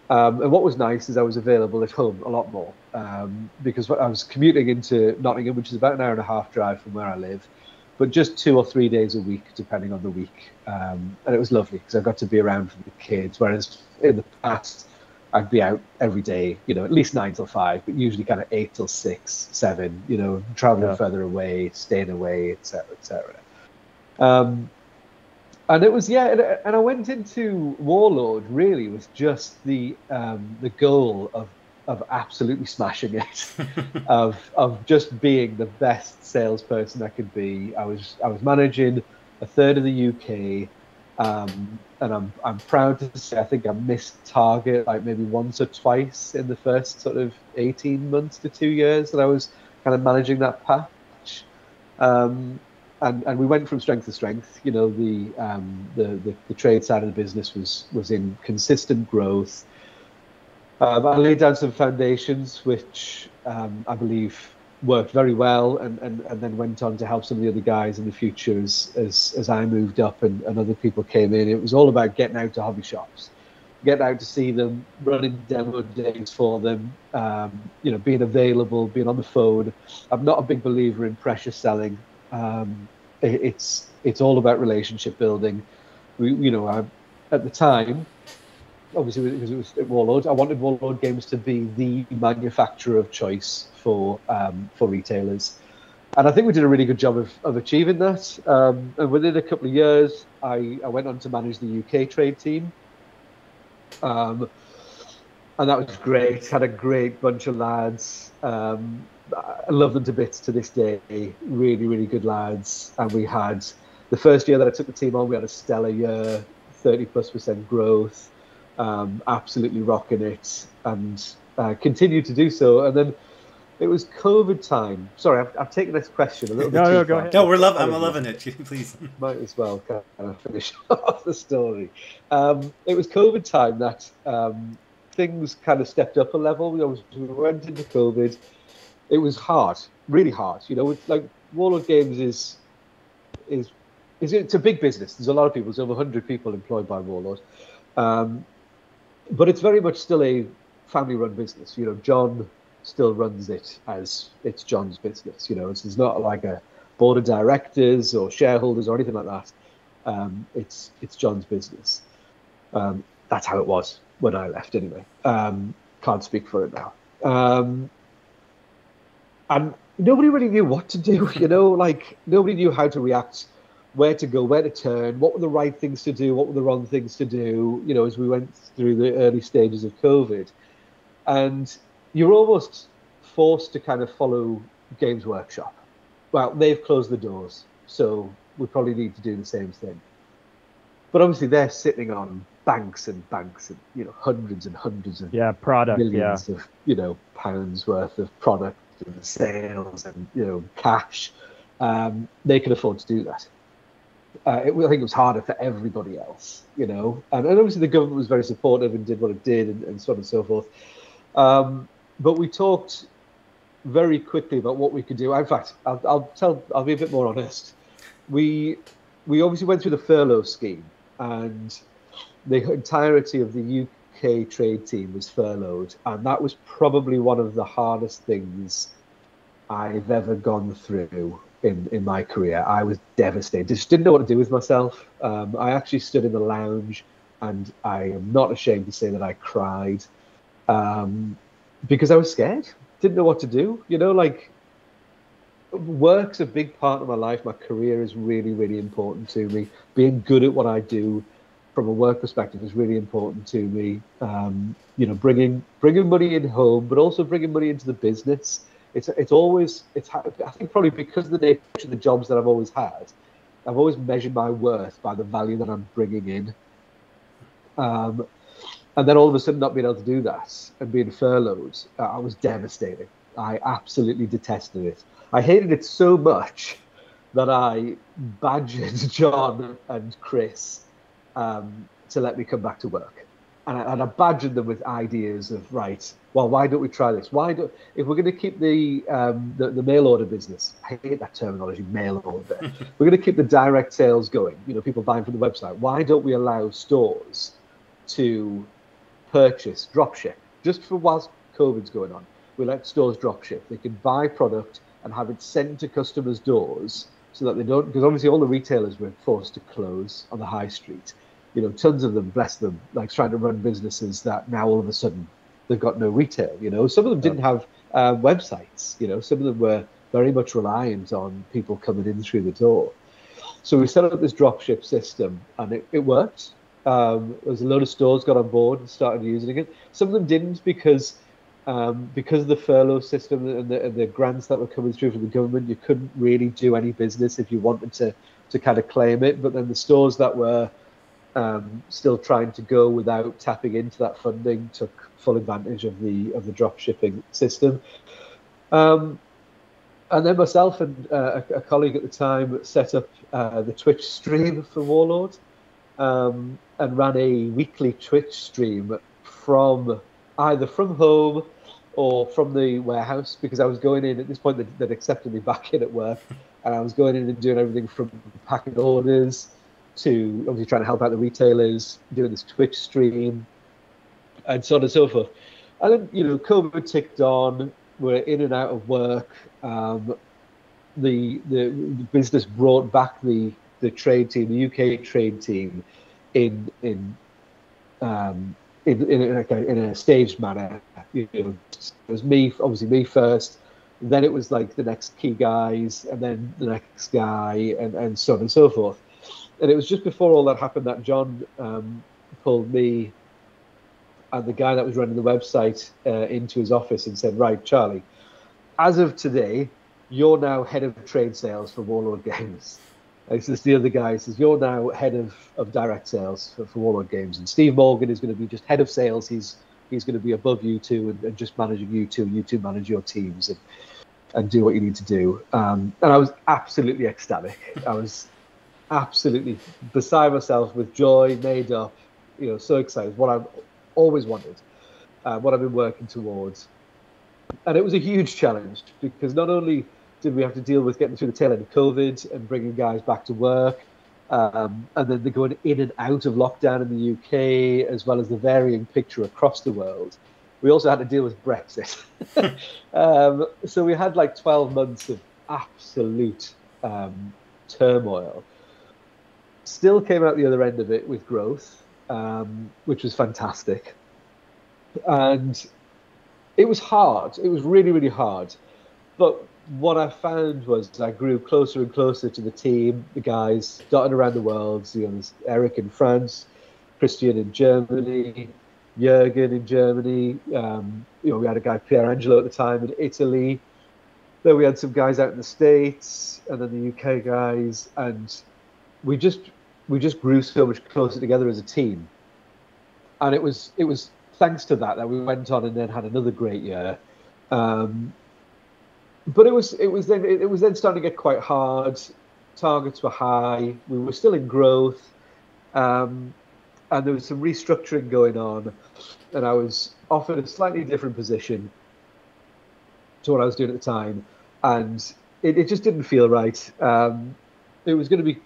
And what was nice is I was available at home a lot more, because I was commuting into Nottingham, which is about an hour and a half drive from where I live, but just 2 or 3 days a week, depending on the week. And it was lovely because I got to be around for the kids, whereas in the past, I'd be out every day, at least 9 till 5, but usually kind of 8 till 6, 7, traveling further away, staying away, etc., etc. And it was, and I went into Warlord really with just the goal of absolutely smashing it, of just being the best salesperson I could be. I was managing a third of the UK. And I'm proud to say I think I missed target like maybe once or twice in the first sort of 18 months to 2 years that I was kind of managing that patch. And we went from strength to strength. You know, the trade side of the business was in consistent growth. I laid down some foundations which I believe worked very well, and then went on to help some of the other guys in the future as I moved up and other people came in. It was all about getting out to hobby shops, getting out to see them, running demo days for them, you know, being available, being on the phone. I'm not a big believer in pressure selling. It's all about relationship building. At the time, obviously because it was at Warlord, I wanted Warlord Games to be the manufacturer of choice for retailers, and I think we did a really good job of achieving that. And within a couple of years, I went on to manage the UK trade team, and that was great. Had a great bunch of lads. I love them to bits to this day. Really, really good lads. And we had the first year that I took the team on, we had a stellar year, 30+% growth. Absolutely rocking it, and continued to do so. And then it was COVID time. Sorry, I've taken this question a little bit. No, go ahead. No, I'm loving it. Please. Might as well kind of finish off the story. It was COVID time that things kind of stepped up a level. We went into COVID. It was hard, really hard. You know, like Warlord Games is it's a big business. There's a lot of people. There's over 100 people employed by Warlord. But it's very much still a family-run business. You know, John still runs it as it's John's business. You know, it's not like a board of directors or shareholders or anything like that. It's John's business. That's how it was when I left, anyway. Can't speak for it now. And nobody really knew what to do. You know, like nobody knew how to react, where to go, where to turn, what were the right things to do, what were the wrong things to do, you know, as we went through the early stages of COVID. And you're almost forced to kind of follow Games Workshop. Well, they've closed the doors, so we probably need to do the same thing. But obviously they're sitting on banks and banks and, you know, hundreds and hundreds of millions of, you know, pounds worth of product and sales and, you know, cash. They can afford to do that. I think it was harder for everybody else, you know, and obviously the government was very supportive and did what it did and so on and so forth. But we talked very quickly about what we could do. In fact, I'll be a bit more honest. We obviously went through the furlough scheme, and the entirety of the UK trade team was furloughed, and that was probably one of the hardest things I've ever gone through in my career. I was devastated. Just didn't know what to do with myself. I actually stood in the lounge, and I am not ashamed to say that I cried because I was scared. Didn't know what to do. You know, like, work's a big part of my life. My career is really, really important to me. Being good at what I do from a work perspective is really important to me. You know, bringing money in home, but also bringing money into the business. I think probably because of the nature of the jobs that I've always had, I've always measured my worth by the value that I'm bringing in. And then all of a sudden not being able to do that and being furloughed, I was devastating. I absolutely detested it. I hated it so much that I badgered John and Chris to let me come back to work. And I badgered them with ideas of, right, well, why don't we try this? If we're going to keep the mail order business, I hate that terminology, mail order. We're going to keep the direct sales going, you know, people buying from the website. Why don't we allow stores to purchase, dropship, just for whilst COVID's going on? We let stores dropship. They can buy product and have it sent to customers' doors so that they don't, because obviously all the retailers were forced to close on the high street. You know, tons of them, bless them, like trying to run businesses that now all of a sudden they've got no retail. You know, some of them didn't have websites. You know, some of them were very much reliant on people coming in through the door. So we set up this dropship system, and it worked. There was a load of stores got on board and started using it. Some of them didn't because of the furlough system and the grants that were coming through from the government. You couldn't really do any business if you wanted to kind of claim it. But then the stores that were still trying to go without tapping into that funding, took full advantage of the drop shipping system. And then myself and a colleague at the time set up the Twitch stream for Warlord, and ran a weekly Twitch stream from either from home or from the warehouse, because I was going in at this point. They'd accepted me back in at work, and I was going in and doing everything from packing orders to obviously trying to help out the retailers, doing this Twitch stream, and so on and so forth. And then, you know, COVID ticked on. We're in and out of work. The business brought back the trade team, the UK trade team, in a staged manner. You know, it was me first, then it was like the next key guys, and then the next guy, and so on and so forth. And it was just before all that happened that John pulled me and the guy that was running the website into his office and said, "Right, Charlie, as of today, you're now head of trade sales for Warlord Games." And so the other guy says, "You're now head of direct sales for Warlord Games, and Steve Morgan is going to be just head of sales. He's going to be above you two and just managing you two. You two manage your teams and do what you need to do." And I was absolutely ecstatic. I was absolutely beside myself with joy, made up, you know, so excited. What I've always wanted, what I've been working towards. And it was a huge challenge, because not only did we have to deal with getting through the tail end of COVID and bringing guys back to work, and then they're going in and out of lockdown in the UK, as well as the varying picture across the world. We also had to deal with Brexit. So we had like 12 months of absolute turmoil. Still came out the other end of it with growth, which was fantastic. And it was hard. It was really, really hard. But what I found was I grew closer and closer to the team, the guys dotted around the world. You know, there's Eric in France, Christian in Germany, Jürgen in Germany. You know, we had a guy, Pier Angelo, at the time in Italy. Then we had some guys out in the States, and then the UK guys, and we just grew so much closer together as a team. And it was thanks to that we went on and then had another great year. But it was then starting to get quite hard. Targets were high. We were still in growth, and there was some restructuring going on. And I was offered a slightly different position to what I was doing at the time, and it just didn't feel right. It was going to be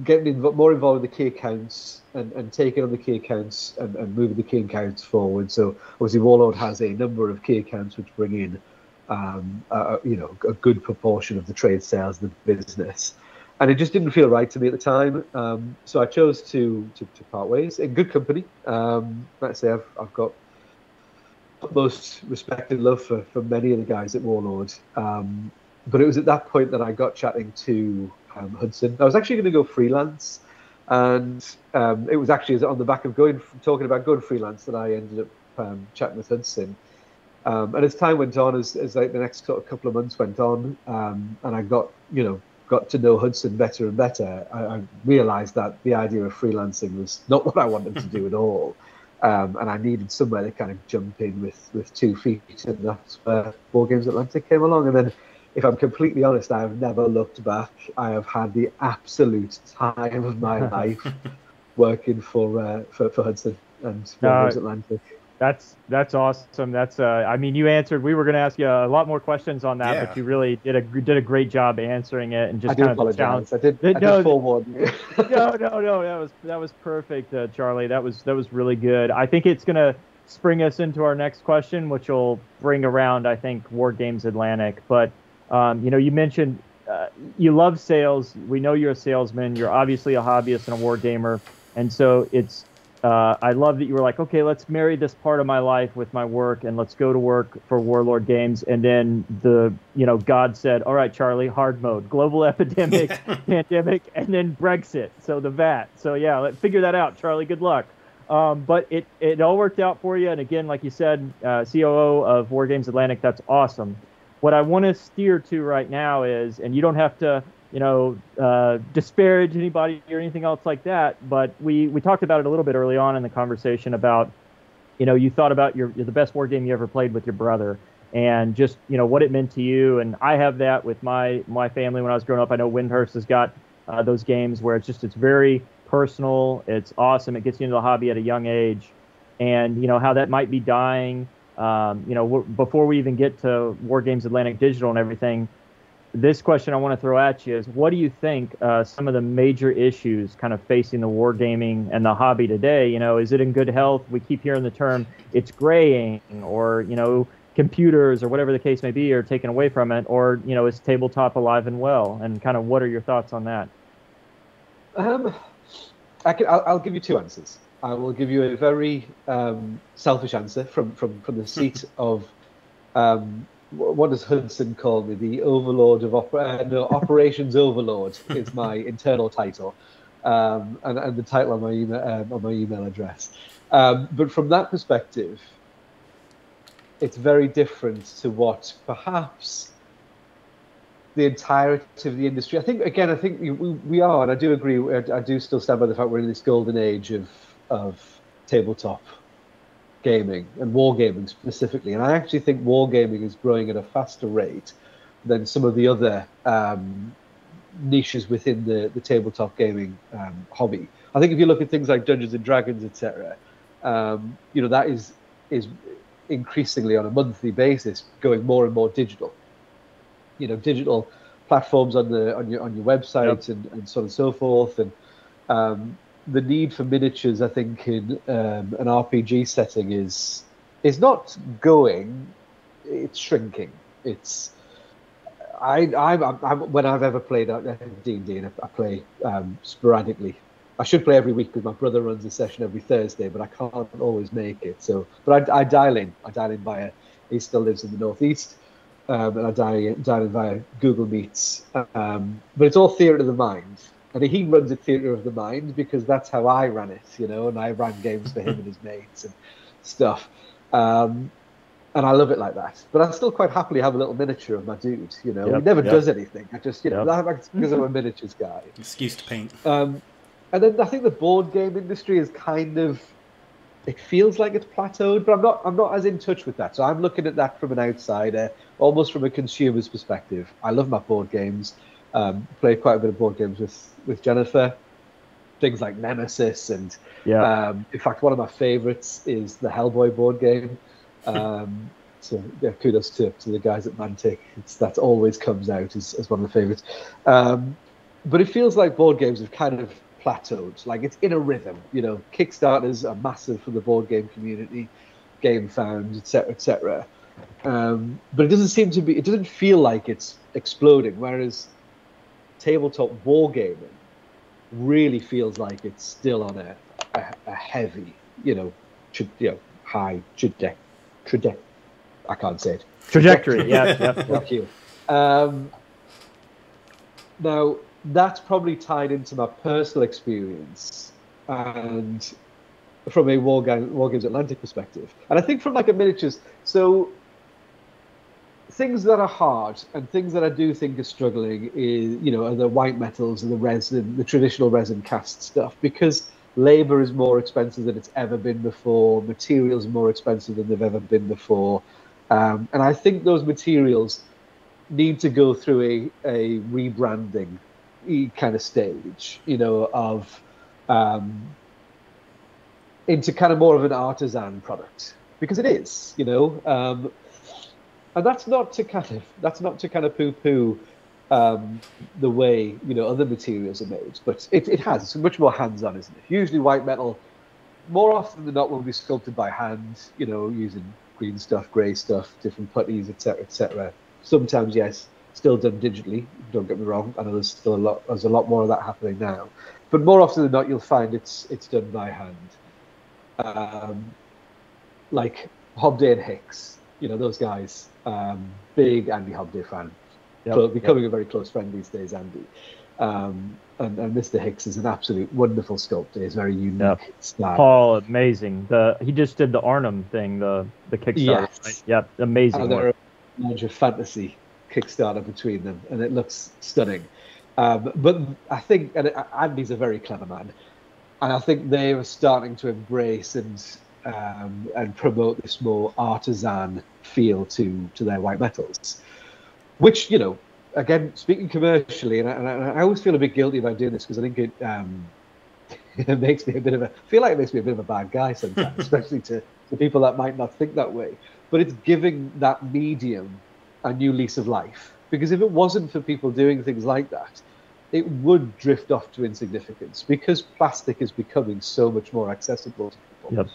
getting more involved with the key accounts and taking on the key accounts and moving the key accounts forward. So obviously Warlord has a number of key accounts which bring in a good proportion of the trade sales of the business, and it just didn't feel right to me at the time. So I chose to part ways in good company. Like I say, I've got utmost respect and love for many of the guys at Warlord. But it was at that point that I got chatting to Hudson. I was actually going to go freelance, and it was actually on the back of talking about going freelance that I ended up chatting with Hudson. And as time went on, as like the next couple of months went on, and I got to know Hudson better and better, I realised that the idea of freelancing was not what I wanted to do at all, and I needed somewhere to kind of jump in with 2 feet, and that's where Wargames Atlantic came along. And then, if I'm completely honest, I have never looked back. I have had the absolute time of my life working for Hudson and Wargames Atlantic. That's awesome. That's I mean, you answered. We were going to ask you a lot more questions on that, but you really did a great job answering it, and just kind of the challenge. I did forewarn you. No. That was perfect, Charlie. That was really good. I think it's going to spring us into our next question, which will bring around, I think, Wargames Atlantic. But you mentioned you love sales. We know you're a salesman. You're obviously a hobbyist and a war gamer, and so it's. I love that you were like, okay, let's marry this part of my life with my work, and let's go to work for Warlord Games. And then God said, all right, Charlie, hard mode, global epidemic, pandemic, and then Brexit. So the VAT. So yeah, let's figure that out, Charlie. Good luck. But it all worked out for you. And again, like you said, COO of Wargames Atlantic, that's awesome. What I want to steer to right now is, and you don't have to, disparage anybody or anything else like that. But we talked about it a little bit early on in the conversation about, you thought about the best war game you ever played with your brother, and just, what it meant to you. And I have that with my family when I was growing up. I know Wyndhurst has got those games where it's very personal. It's awesome. It gets you into the hobby at a young age, and how that might be dying. Before we even get to Wargames Atlantic Digital and everything, this question I want to throw at you is, what do you think some of the major issues kind of facing the wargaming and the hobby today? Is it in good health? We keep hearing the term it's graying, or, computers or whatever the case may be are taken away from it, or, is tabletop alive and well? And kind of what are your thoughts on that? I'll give you two answers. I will give you a very selfish answer from the seat of what does Hudson call me? The Overlord of Operations Overlord is my internal title, and the title on my email address. But from that perspective, it's very different to what perhaps the entirety of the industry. I think we are, and I do agree. I do still stand by the fact we're in this golden age of tabletop gaming and wargaming specifically. And I actually think wargaming is growing at a faster rate than some of the other niches within the tabletop gaming hobby. I think if you look at things like Dungeons and Dragons, etc., that is increasingly on a monthly basis going more and more digital. Digital platforms on your website, yep, and so on and so forth, and the need for miniatures, I think, in an RPG setting is not going; it's shrinking. It's I'm when I've ever played D&D, and I play sporadically. I should play every week because my brother runs a session every Thursday, but I can't always make it. So, but I dial in. I dial in via. He still lives in the Northeast. And I dial in via Google Meets. But it's all theatre of the mind. And he runs a theatre of the mind because that's how I ran it, and I ran games for him and his mates and stuff. And I love it like that. But I still quite happily have a little miniature of my dude, He never does anything. I just, because I'm a miniatures guy. Excuse to paint. And then I think the board game industry is kind of, it feels like it's plateaued, but I'm not as in touch with that. So I'm looking at that from an outsider, almost from a consumer's perspective. I love my board games. Played quite a bit of board games with Jennifer. Things like Nemesis, and in fact, one of my favorites is the Hellboy board game. So kudos to the guys at Mantic. That always comes out as one of the favorites. But it feels like board games have kind of plateaued. Like it's in a rhythm. Kickstarters are massive for the board game community, GameFound, etc., etc. But it doesn't feel like it's exploding. Whereas tabletop wargaming really feels like it's still on a heavy, high trajectory. I can't say it. Trajectory, yeah. Thank you. Now, that's probably tied into my personal experience and from a Wargames Atlantic perspective. And I think from like a miniatures, so things that are hard and things that I do think are struggling is, are the white metals and the resin, the traditional resin cast stuff, because labor is more expensive than it's ever been before. Materials are more expensive than they've ever been before. And I think those materials need to go through a rebranding kind of stage, of into kind of more of an artisan product, because it is, and that's not to kind of poo-poo the way other materials are made, but it has. It's much more hands-on, isn't it? Usually white metal, more often than not, will be sculpted by hand, using green stuff, grey stuff, different putties, etc., etc. Sometimes, yes, still done digitally. Don't get me wrong. I know there's a lot more of that happening now, but more often than not, you'll find it's done by hand. Like Hobday and Hicks, those guys. Big Andy Hobday fan. Becoming a very close friend these days, Andy. And Mr. Hicks is an absolute wonderful sculptor. He's very unique style. Paul, amazing. He just did the Arnhem thing, the Kickstarter. Yes. Right? Yep, amazing. And they're a larger fantasy Kickstarter between them, and it looks stunning. But I think, and Andy's a very clever man, and I think they are starting to embrace and promote this more artisan feel to their white metals, which, you know, again, speaking commercially, and I always feel a bit guilty about doing this because I think it makes me a bit of a, I feel like it makes me a bit of a bad guy sometimes, especially to people that might not think that way. But it's giving that medium a new lease of life. Because if it wasn't for people doing things like that, it would drift off to insignificance because plastic is becoming so much more accessible to people. Yep.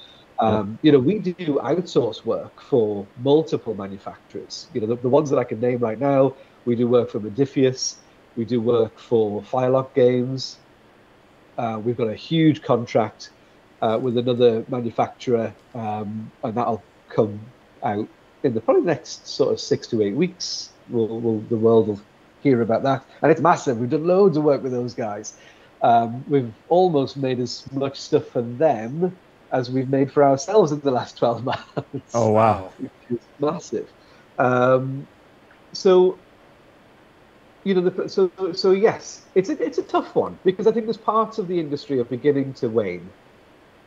You know, we do outsource work for multiple manufacturers. You know, the ones that I can name right now, we do work for Modiphius, we do work for Firelock Games. We've got a huge contract with another manufacturer, and that'll come out in the probably next sort of 6 to 8 weeks. The world will hear about that, and it's massive. We've done loads of work with those guys. We've almost made as much stuff for them as we've made for ourselves in the last 12 months. Oh wow, which is massive. So, you know, so yes, it's a tough one because I think there's parts of the industry are beginning to wane,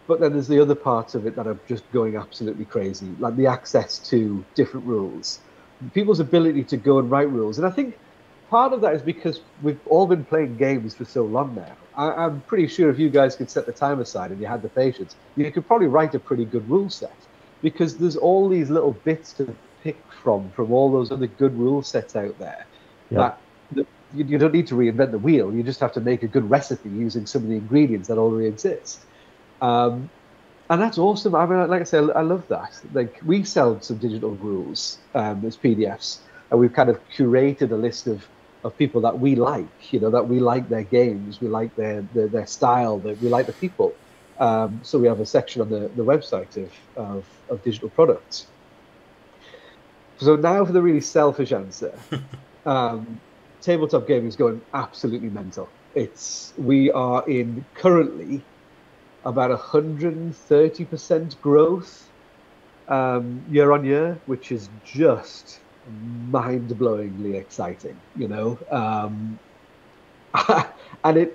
but then there's the other parts of it that are just going absolutely crazy, like the access to different rules, people's ability to go and write rules, and I think part of that is because we've all been playing games for so long now. I'm pretty sure if you guys could set the time aside and you had the patience, you could probably write a pretty good rule set because there's all these little bits to pick from all those other good rule sets out there. Yep. That you don't need to reinvent the wheel. You just have to make a good recipe using some of the ingredients that already exist. And that's awesome. I mean, like I said, I love that. Like, we sell some digital rules as PDFs, and we've kind of curated a list of people that we like, you know, that we like their games, we like their style, we like the people. So we have a section on the website of digital products. So now for the really selfish answer. Tabletop gaming is going absolutely mental. We are in currently about 130% growth year on year, which is just mind-blowingly exciting, you know. And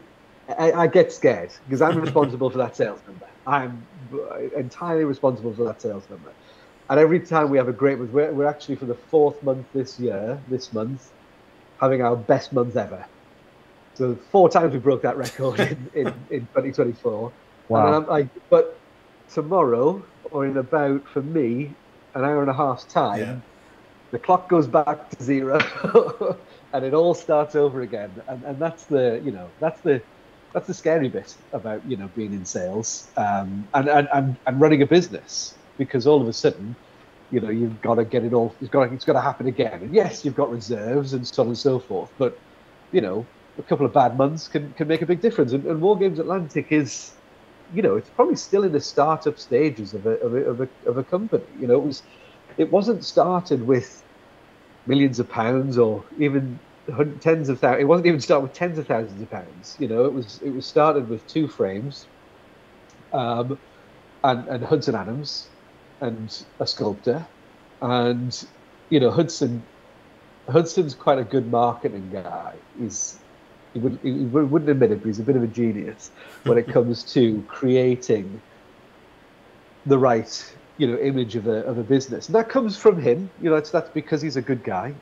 I get scared because I'm responsible for that sales number. I'm entirely responsible for that sales number. And every time we have a great month, we're actually for the 4th month this month, having our best month ever. So 4 times we broke that record in 2024. Wow. And then I'm like, but tomorrow, or in about, for me, an hour and a half's time, the clock goes back to 0 and it all starts over again. And that's the, you know, that's the scary bit about, you know, being in sales and running a business, because all of a sudden, you know, you've got to get it all, it's got to happen again. And yes, you've got reserves and so on and so forth, but, you know, a couple of bad months can make a big difference. And Wargames Atlantic is, you know, it's probably still in the startup stages of a company. You know, it wasn't started with millions of pounds or even tens of thousands. It wasn't even started with tens of thousands of pounds. You know, it was started with 2 frames, and Hudson Adams, and a sculptor, and, you know, Hudson's quite a good marketing guy. He wouldn't admit it, but he's a bit of a genius when it comes to creating the right, you know, image of a business. And that comes from him. You know, that's because he's a good guy.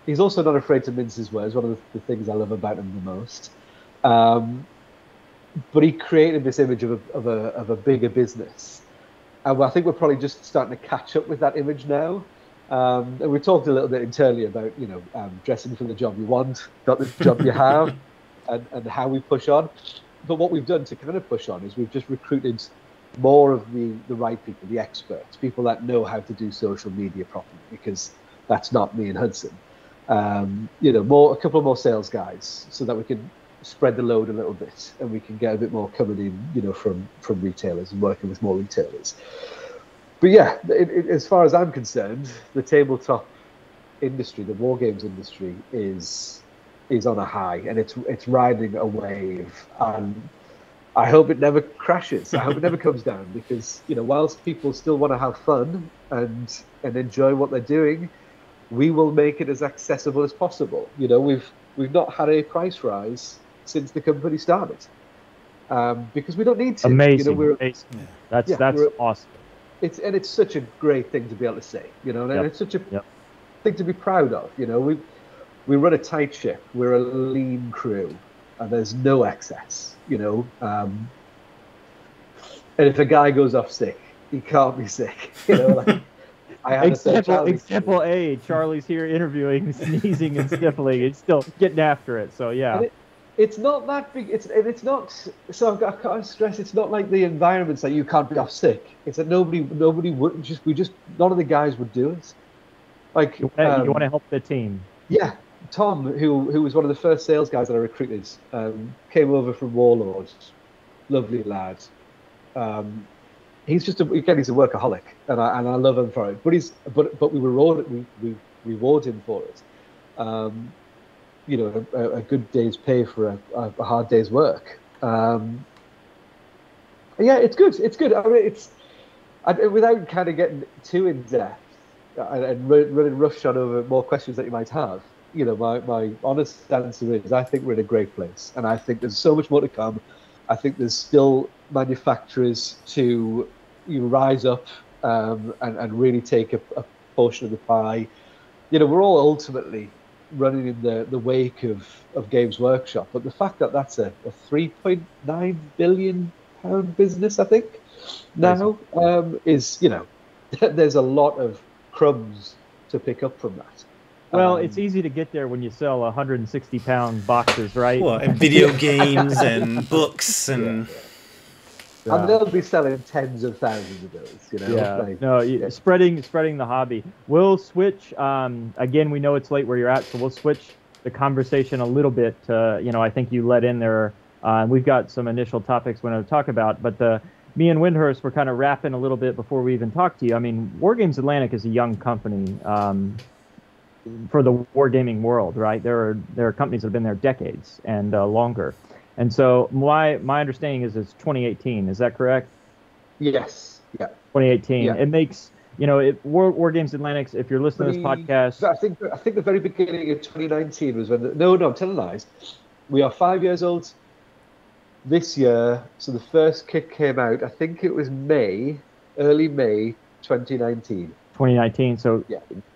He's also not afraid to mince his words. One of the things I love about him the most. But he created this image of a bigger business, and I think we're probably just starting to catch up with that image now. And we talked a little bit internally about, you know, dressing for the job you want, not the job you have, and how we push on. But what we've done to kind of push on is we've just recruited more of the right people, the experts, people that know how to do social media properly, because that's not me and Hudson. You know, a couple more sales guys, so that we can spread the load a little bit, and we can get a bit more coming in, you know, from retailers and working with more retailers. But yeah, as far as I'm concerned, the tabletop industry, the wargames industry, is on a high, and it's riding a wave. And I hope it never crashes. I hope it never comes down, because, you know, whilst people still want to have fun and enjoy what they're doing, we will make it as accessible as possible. You know, we've not had a price rise since the company started, because we don't need to. Amazing. We're Amazing. That's awesome. It's such a great thing to be able to say, and it's such a thing to be proud of. We run a tight ship. We're a lean crew, and there's no excess. And if a guy goes off sick, he can't be sick. I had example A. Charlie's here interviewing, sneezing and sniffling. He's still getting after it. So yeah. It's not that big. It's not. So I've got to stress. It's not like the environment's like you can't be off sick. It's that nobody would none of the guys would do it. Like you want to help the team. Yeah, Tom, who was one of the first sales guys that I recruited, came over from Warlords. Lovely lad. He's he's a workaholic, and I love him for it. But we reward him for it. A good day's pay for a hard day's work. It's good. It's good. I mean, without kind of getting too in depth and running roughshod over more questions that you might have. My honest answer is I think we're in a great place, and I think there's so much more to come. I think there's still manufacturers to rise up and really take a portion of the pie. We're all ultimately running in the wake of Games Workshop, but the fact that that's a £3.9 billion business, I think, now is there's a lot of crumbs to pick up from that. Well, it's easy to get there when you sell 160-pound boxes, right? Well, and video games and books and. Yeah. And they'll be selling tens of thousands of those, spreading the hobby. We'll switch. Again, we know it's late where you're at, so we'll switch the conversation a little bit. I think you let in there. We've got some initial topics we want to talk about, but me and Wyndhurst were kind of wrapping a little bit before we even talked to you. I mean, Wargames Atlantic is a young company for the wargaming world, right? There are companies that have been there decades and longer. And so my understanding is it's 2018. Is that correct? Yes. Yeah. 2018. Yeah. It makes Wargames Atlantic. If you're listening to this podcast, I think the very beginning of 2019 was when. No, I'm telling lies. We are 5 years old this year. So the first kit came out. I think it was early May 2019. 2019. So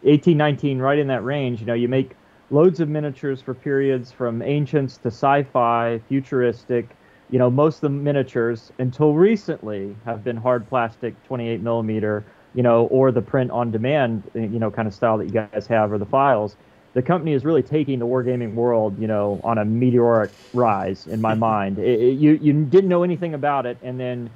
18, 19, right in that range. You make loads of miniatures for periods from ancients to sci-fi, futuristic. Most of the miniatures until recently have been hard plastic, 28 millimeter, or the print on demand, kind of style that you guys have, or the files. The company is really taking the wargaming world, on a meteoric rise in my mind. You didn't know anything about it, and then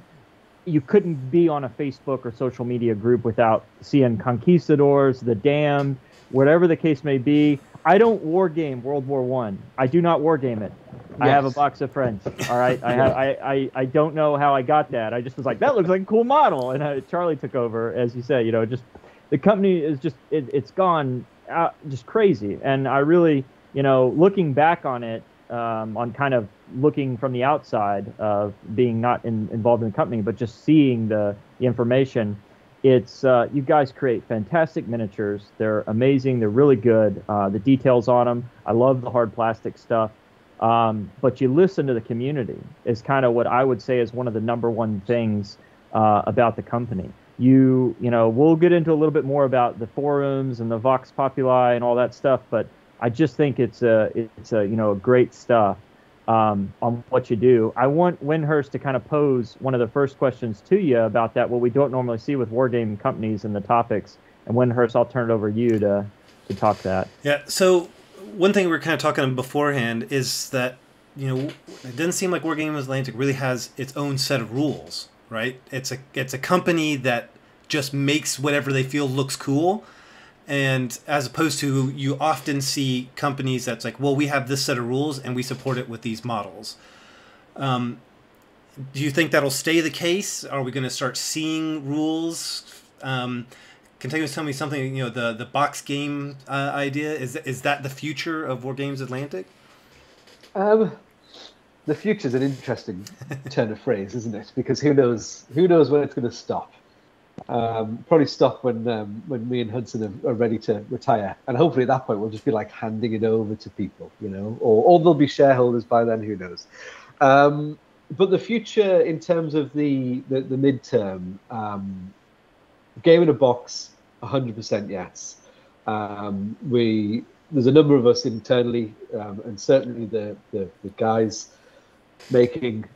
you couldn't be on a Facebook or social media group without seeing Conquistadors, The Damned, whatever the case may be. I don't wargame World War I. I do not wargame it. Yes. I have a box of friends. All right. I don't know how I got that. I just was like, that looks like a cool model. And Charlie took over, as you said. Just the company is just it's gone out, just crazy. And I really, looking back on it, on kind of looking from the outside of being not involved in the company, but just seeing the information. It's you guys create fantastic miniatures. They're amazing. They're really good. The details on them. I love the hard plastic stuff. But you listen to the community is kind of what I would say is one of the number one things about the company. We'll get into a little bit more about the forums and the Vox Populi and all that stuff. But I just think it's great stuff. On what you do. I want Wyndhurst to kind of pose one of the first questions to you about that, what we don't normally see with wargaming companies and the topics. And Wyndhurst, I'll turn it over to you to talk that. Yeah, so one thing we were kind of talking beforehand is that, it doesn't seem like Wargames Atlantic really has its own set of rules, right? It's a company that just makes whatever they feel looks cool. And as opposed to, you often see companies that's like, well, we have this set of rules and we support it with these models. Do you think that'll stay the case? Are we going to start seeing rules? Kentuckian was telling me something, the box game idea. Is that the future of Wargames Atlantic? The future's an interesting turn of phrase, isn't it? Because who knows when it's going to stop. Probably stop when me and Hudson are ready to retire, and hopefully at that point we'll just be like handing it over to people, or they'll be shareholders by then. Who knows? But the future, in terms of the midterm, game in a box, 100% yes. There's a number of us internally, and certainly the guys making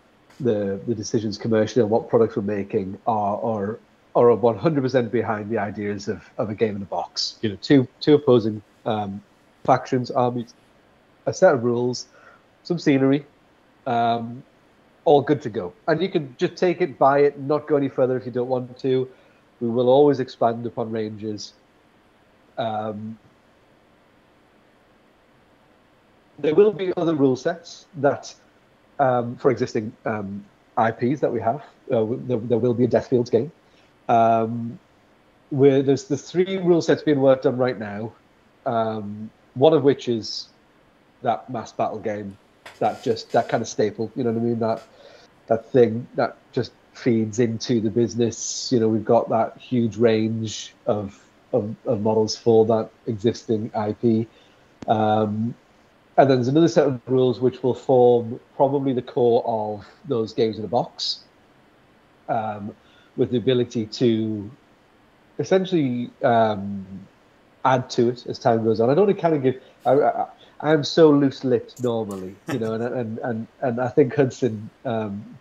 the decisions commercially on what products we're making are 100% behind the ideas of a game in a box. Two opposing factions, armies, a set of rules, some scenery, all good to go. And you can just take it, buy it, not go any further if you don't want to. We will always expand upon ranges. There will be other rule sets that, for existing IPs that we have, there will be a Deathfields game. Where there's the 3 rule sets being worked on right now, one of which is that mass battle game, that kind of staple, you know what I mean? That thing that just feeds into the business. We've got that huge range of models for that existing IP. And then there's another set of rules which will form probably the core of those games in a box, with the ability to essentially add to it as time goes on. I don't want to kind of give. I am so loose-lipped normally, and I think Hudson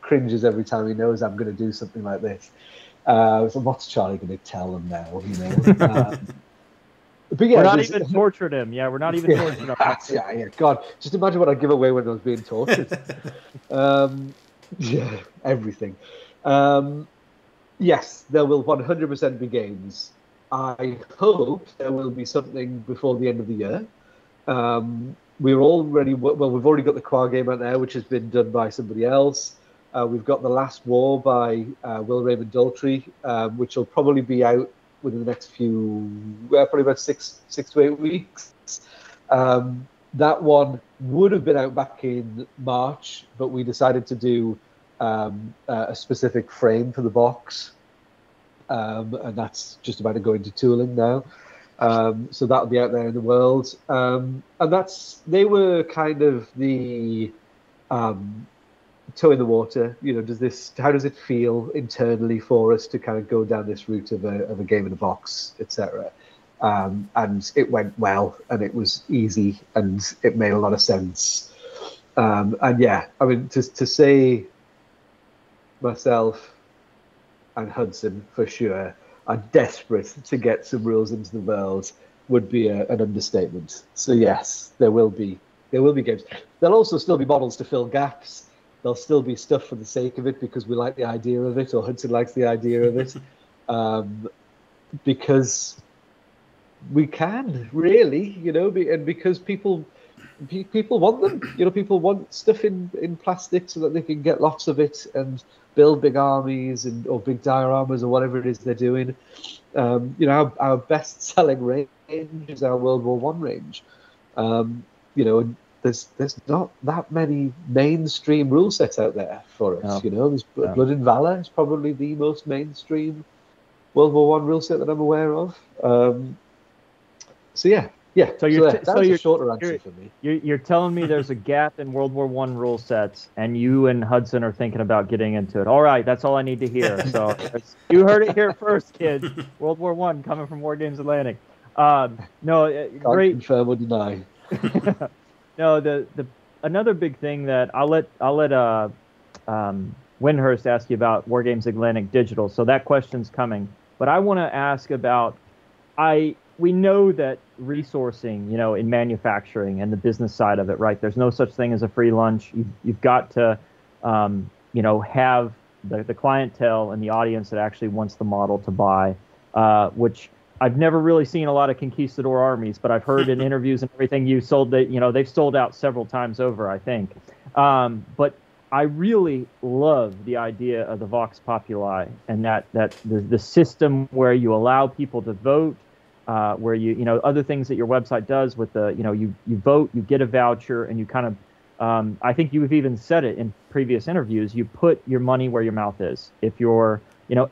cringes every time he knows I'm going to do something like this. So what's Charlie going to tell them now? But yeah, we're not even tortured him. Yeah, we're not even tortured him. Yeah. God, just imagine what I'd give away when I was being tortured. Yeah, everything. Yes, there will 100% be games. I hope there will be something before the end of the year. We've already got the Qua game out there, which has been done by somebody else. We've got The Last War by Will Raymond Daltrey, which will probably be out within the next probably about 6 to 8 weeks. That one would have been out back in March, but we decided to do a specific frame for the box, and that's just about to go into tooling now. So that'll be out there in the world, and they were kind of the toe in the water. How does it feel internally for us to kind of go down this route of a game in a box, etc. And it went well, and it was easy, and it made a lot of sense. And yeah, I mean, to say myself and Hudson for sure are desperate to get some rules into the world would be an understatement. So yes, there will be games. There'll also still be models to fill gaps. There'll still be stuff for the sake of it because we like the idea of it, or Hudson likes the idea of it, because we can really, and because people want them. People want stuff in plastic so that they can get lots of it and build big armies or big dioramas or whatever it is they're doing. Our best-selling range is our World War One range. And there's not that many mainstream rule sets out there for us. No. There's Blood and Valor is probably the most mainstream World War One rule set that I'm aware of. So yeah. So that's a shorter answer for me. You're telling me there's a gap in World War One rule sets, and you and Hudson are thinking about getting into it. All right, that's all I need to hear. So you heard it here first, kids. World War One coming from Wargames Atlantic. Can't great. Confirm or deny. No, another big thing that I'll let Wyndhurst ask you about Wargames Atlantic Digital. So that question's coming, but I want to ask about we know that resourcing, in manufacturing and the business side of it, right? There's no such thing as a free lunch. You've got to, have the clientele and the audience that actually wants the model to buy, which I've never really seen a lot of conquistador armies, but I've heard in interviews and everything they've sold out several times over, I think. But I really love the idea of the Vox Populi and that the system where you allow people to vote, where other things that your website does with you vote, you get a voucher, and you kind of, I think you've even said it in previous interviews, you put your money where your mouth is. If you're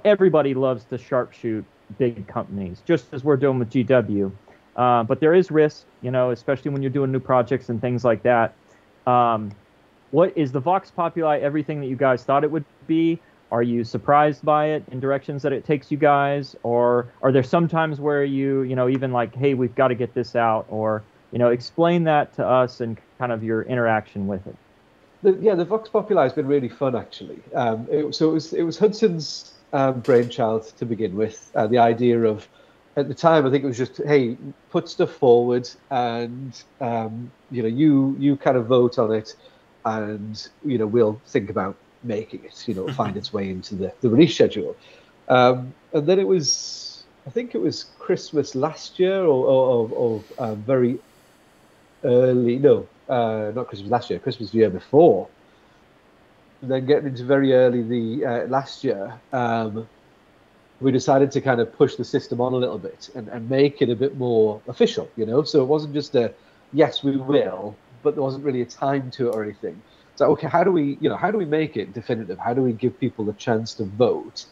everybody loves to sharpshoot big companies, just as we're doing with GW. But there is risk, especially when you're doing new projects and things like that. What is the Vox Populi everything that you guys thought it would be? Are you surprised by it in directions that it takes you guys? Or are there some times where even like, hey, we've got to get this out? Or, explain that to us and kind of your interaction with it. The Vox Populi has been really fun, actually. It was Hudson's brainchild to begin with. The idea of, at the time, I think it was just, hey, put stuff forward and, you kind of vote on it and, we'll think about making it, find its way into the release schedule. And then it was, I think it was Christmas last year or very early, no, not Christmas last year, Christmas the year before. And then getting into very early the last year, we decided to kind of push the system on a little bit and make it a bit more official, So it wasn't just a, yes, we will, but there wasn't really a time to it or anything. So, okay, how do we make it definitive? How do we give people a chance to vote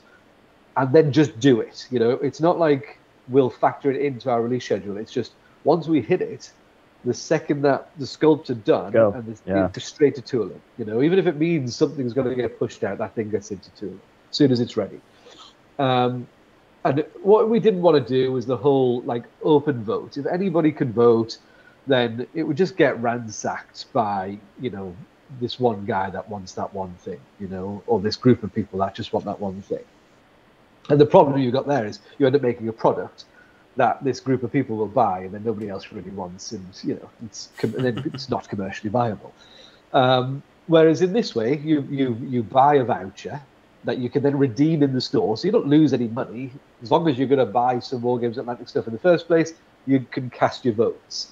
and then just do it? It's not like we'll factor it into our release schedule. It's just once we hit it, the second that the sculpts are done, and it's straight to tooling. Even if it means something's going to get pushed out, that thing gets into tooling as soon as it's ready. And what we didn't want to do was the whole open vote. If anybody could vote, then it would just get ransacked by this one guy that wants that one thing, or this group of people that just want that one thing. And the problem you got there is you end up making a product that this group of people will buy, and then nobody else really wants, and then it's not commercially viable. Whereas in this way, you buy a voucher that you can then redeem in the store, so you don't lose any money. As long as you're going to buy some Wargames Atlantic stuff in the first place, you can cast your votes.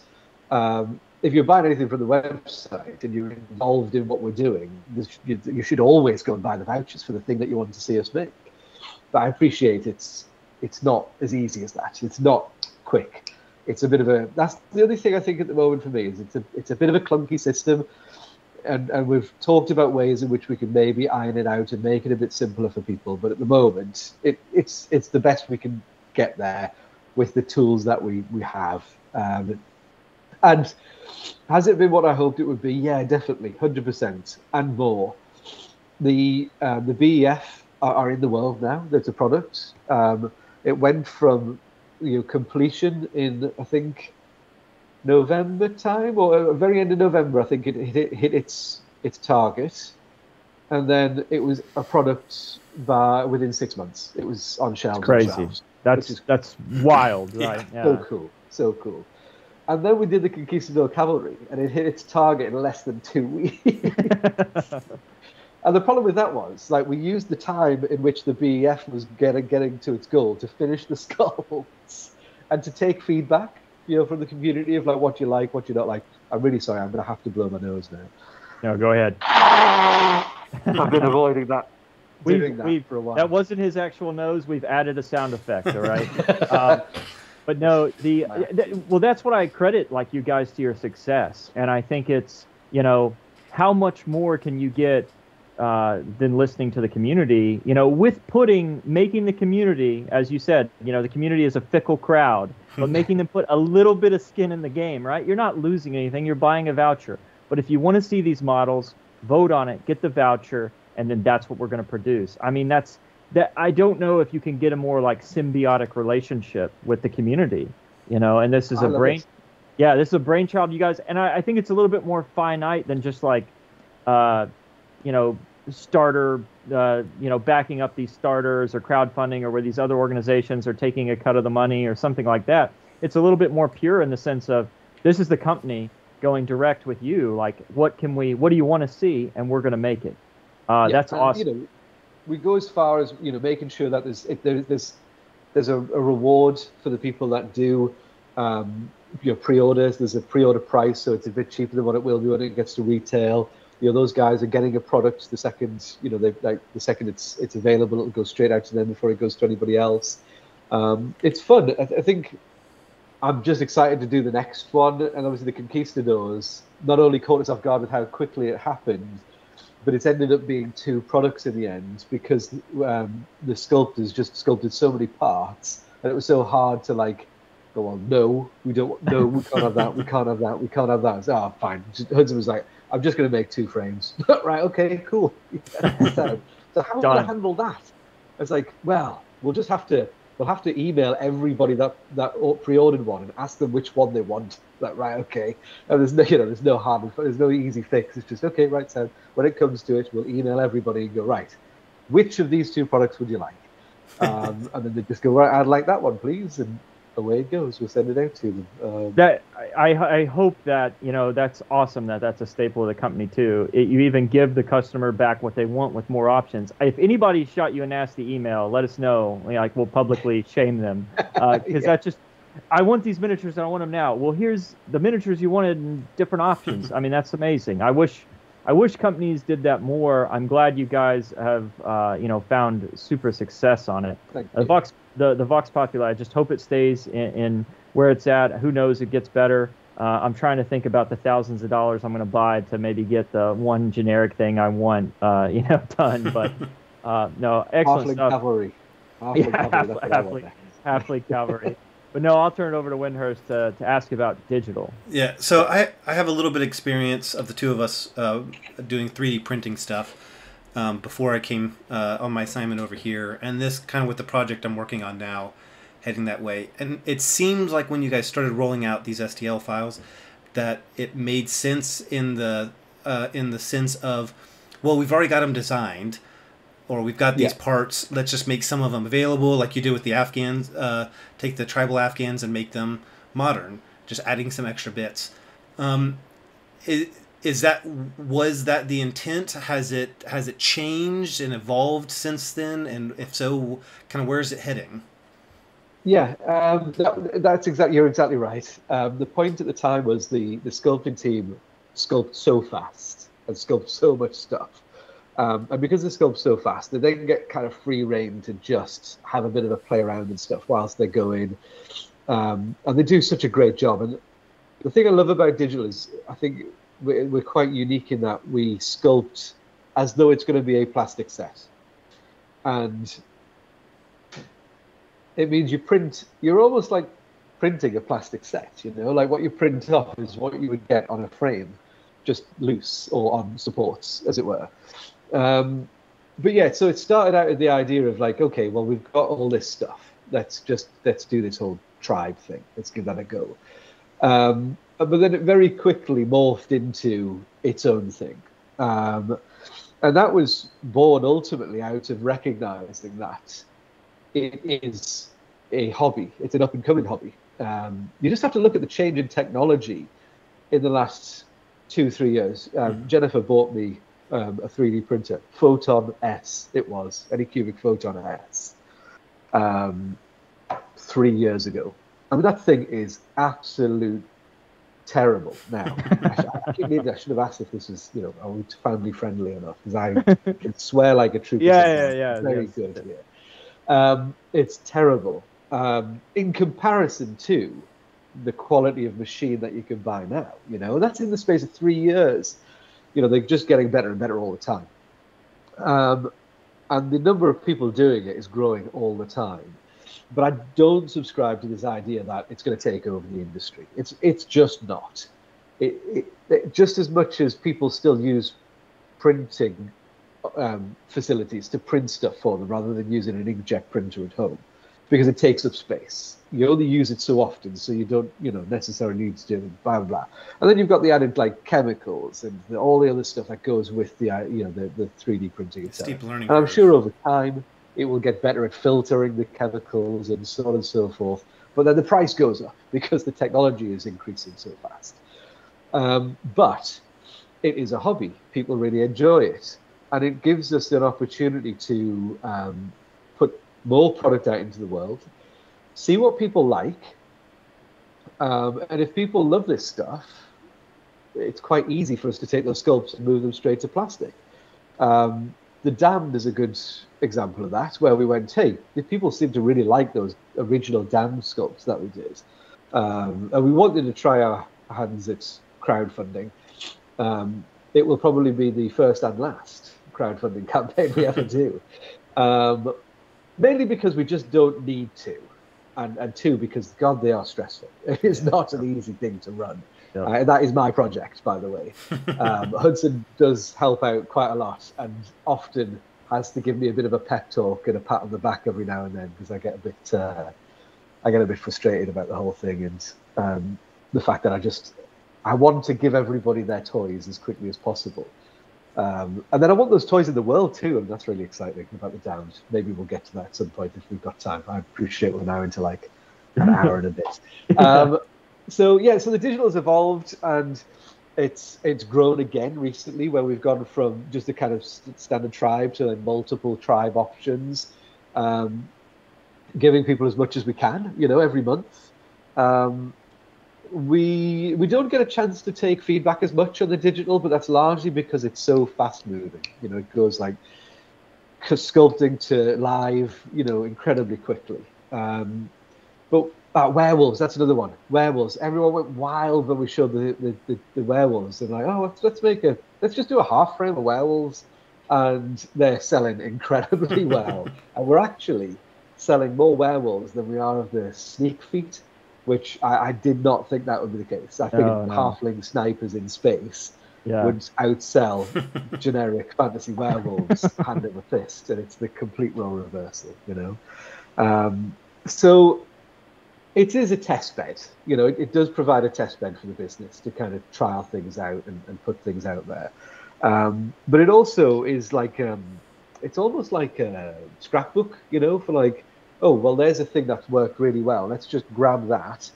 If you're buying anything from the website and you're involved in what we're doing, you should always go and buy the vouchers for the thing that you want to see us make. But I appreciate it's not as easy as that. It's not quick. It's a bit of that's the only thing I think at the moment for me is it's a bit of a clunky system, and we've talked about ways in which we can maybe iron it out and make it a bit simpler for people. But at the moment, it's the best we can get there with the tools that we have. And has it been what I hoped it would be? Yeah, definitely, 100% and more. The BEF are in the world now. There's a product. It went from completion in, I think, November time, or very end of November. I think it hit its target, and then it was a product within 6 months. It was on shelves. It's crazy. That's wild, right? Yeah. So cool. And then we did the Conquistador Cavalry, and it hit its target in less than 2 weeks. And the problem with that was, we used the time in which the BEF was getting to its goal to finish the sculpts and to take feedback, from the community of what you like, what you don't like. I'm really sorry, I'm going to have to blow my nose now. No, go ahead. I've been avoiding that. For a while. That wasn't his actual nose. We've added a sound effect, all right? But no, that's what I credit you guys to your success. And I think it's, how much more can you get than listening to the community, with making the community, as you said, the community is a fickle crowd, but making them put a little bit of skin in the game, right? You're not losing anything. You're buying a voucher. But if you want to see these models, vote on it, get the voucher, and then that's what we're going to produce. I mean, I don't know if you can get a more symbiotic relationship with the community, and this is this is a brainchild, you guys. And I think it's a little bit more finite than just starter, backing up these starters or crowdfunding, or where these other organizations are taking a cut of the money or something like that. It's a little bit more pure in the sense of this is the company going direct with you. What do you want to see? And we're going to make it. That's awesome. We go as far as, making sure that there's a reward for the people that do pre-orders. There's a pre-order price, so it's a bit cheaper than what it will be when it gets to retail. Those guys are getting a product the second, the second it's available, it'll go straight out to them before it goes to anybody else. It's fun. I think I'm just excited to do the next one. And obviously the Conquistadors not only caught us off guard with how quickly it happened, but it's ended up being 2 products in the end because the sculptors just sculpted so many parts, and it was so hard to like go on. No, we don't. No, we can't have that. We can't have that. We can't have that. So, oh, fine. Hudson was like, I'm just going to make 2 frames. Right? Okay. Cool. So how are we going to handle that? It's like, well, we'll have to email everybody that pre-ordered one and ask them which one they want. Like, right, okay. And there's no hard, there's no easy fix. It's just, okay, right, so when it comes to it, we'll email everybody and go, right, which of these 2 products would you like? And then they just go, right, I'd like that one, please. And away it goes. We'll send it out to them. That I hope that, that's awesome that's a staple of the company too. You even give the customer back what they want with more options. If anybody shot you a nasty email, let us know. Like, we'll publicly shame them because that's just. I want these miniatures and I want them now. Well, here's the miniatures you wanted in different options. I mean, that's amazing. I wish companies did that more. I'm glad you guys have found super success on it. The Vox Populi, I just hope it stays in where it's at. Who knows, it gets better. I'm trying to think about the thousands of dollars I'm going to buy to maybe get the one generic thing I want done. But no, excellent Halfling stuff. Cavalry. Halfling Cavalry. But no, I'll turn it over to Wyndhurst to ask about digital. Yeah, so I have a little bit of experience of the 2 of us doing 3D printing stuff before I came on my assignment over here, and this kind of with the project I'm working on now, heading that way. And it seems like when you guys started rolling out these STL files, that it made sense in the sense of, well, we've already got them designed, or we've got these parts, let's just make some of them available, like you do with the Afghans, take the tribal Afghans and make them modern, just adding some extra bits. Was that the intent? Has it changed and evolved since then? And if so, kind of where is it heading? Yeah, you're exactly right. The point at the time was the sculpting team sculpt so fast and sculpt so much stuff. And because they sculpt so fast, they then get kind of free rein to just have a bit of a play around and stuff whilst they're going. And they do such a great job. And the thing I love about digital is I think we're quite unique in that we sculpt as though it's going to be a plastic set. And it means you're almost like printing a plastic set, like what you print off is what you would get on a frame, just loose or on supports, as it were. But yeah, so it started out with the idea of like, okay, well, we've got all this stuff. Let's do this whole tribe thing. Let's give that a go. But then it very quickly morphed into its own thing. And that was born ultimately out of recognizing that it is a hobby. It's an up-and-coming hobby. You just have to look at the change in technology in the last 2-3 years. Jennifer bought me a 3D printer, Photon S. It was Anycubic Photon S, 3 years ago. I mean, that thing is absolute terrible now. Maybe I should have asked if this is, family friendly enough, because I can swear like a trooper. Yeah. Very good. Yeah. It's terrible in comparison to the quality of machine that you can buy now. That's in the space of 3 years. They're just getting better and better all the time. And the number of people doing it is growing all the time. But I don't subscribe to this idea that it's going to take over the industry. It's just not. It just as much as people still use printing facilities to print stuff for them rather than using an inkjet printer at home, because it takes up space. You only use it so often, so you don't, necessarily need to do it, blah, blah, blah. And then you've got the added, chemicals and all the other stuff that goes with the 3D printing itself. Steep learning and I'm curve. sure over time, it will get better at filtering the chemicals and so on and so forth. But then the price goes up because the technology is increasing so fast. But it is a hobby. People really enjoy it. And it gives us an opportunity to put more product out into the world, see what people like. And if people love this stuff, it's quite easy for us to take those sculpts and move them straight to plastic. The Damned is a good example of that, where we went, hey, if people seem to really like those original Damned sculpts that we did. And we wanted to try our hands at crowdfunding. it will probably be the first and last crowdfunding campaign we ever do. Mainly because we just don't need to. And two, because, God, they are stressful. It is not an easy thing to run. Yeah. And that is my project, by the way. Hudson does help out quite a lot and often has to give me a bit of a pep talk and a pat on the back every now and then, because I get a bit frustrated about the whole thing, and the fact that I want to give everybody their toys as quickly as possible. And then I want those toys in the world too, and that's really exciting about the Downs. Maybe we'll get to that at some point if we've got time. I appreciate we're now into like an hour and a bit. So the digital has evolved, and it's grown again recently, where we've gone from just a kind of standard tribe to like multiple tribe options, giving people as much as we can, every month. We don't get a chance to take feedback as much on the digital, but that's largely because it's so fast moving. It goes like sculpting to live, incredibly quickly. But werewolves, that's another one. Werewolves. Everyone went wild when we showed the werewolves. They're like, oh, let's just do a half frame of werewolves, and they're selling incredibly well. And we're actually selling more werewolves than we are of the sneak feet, which I did not think that would be the case. I think halfling snipers in space would outsell generic fantasy werewolves hand over fist, and it's the complete role reversal, So it is a test bed. It does provide a test bed for the business to kind of trial things out and put things out there. But it also is like, it's almost like a scrapbook, for like, oh, well, there's a thing that's worked really well. Let's just grab that,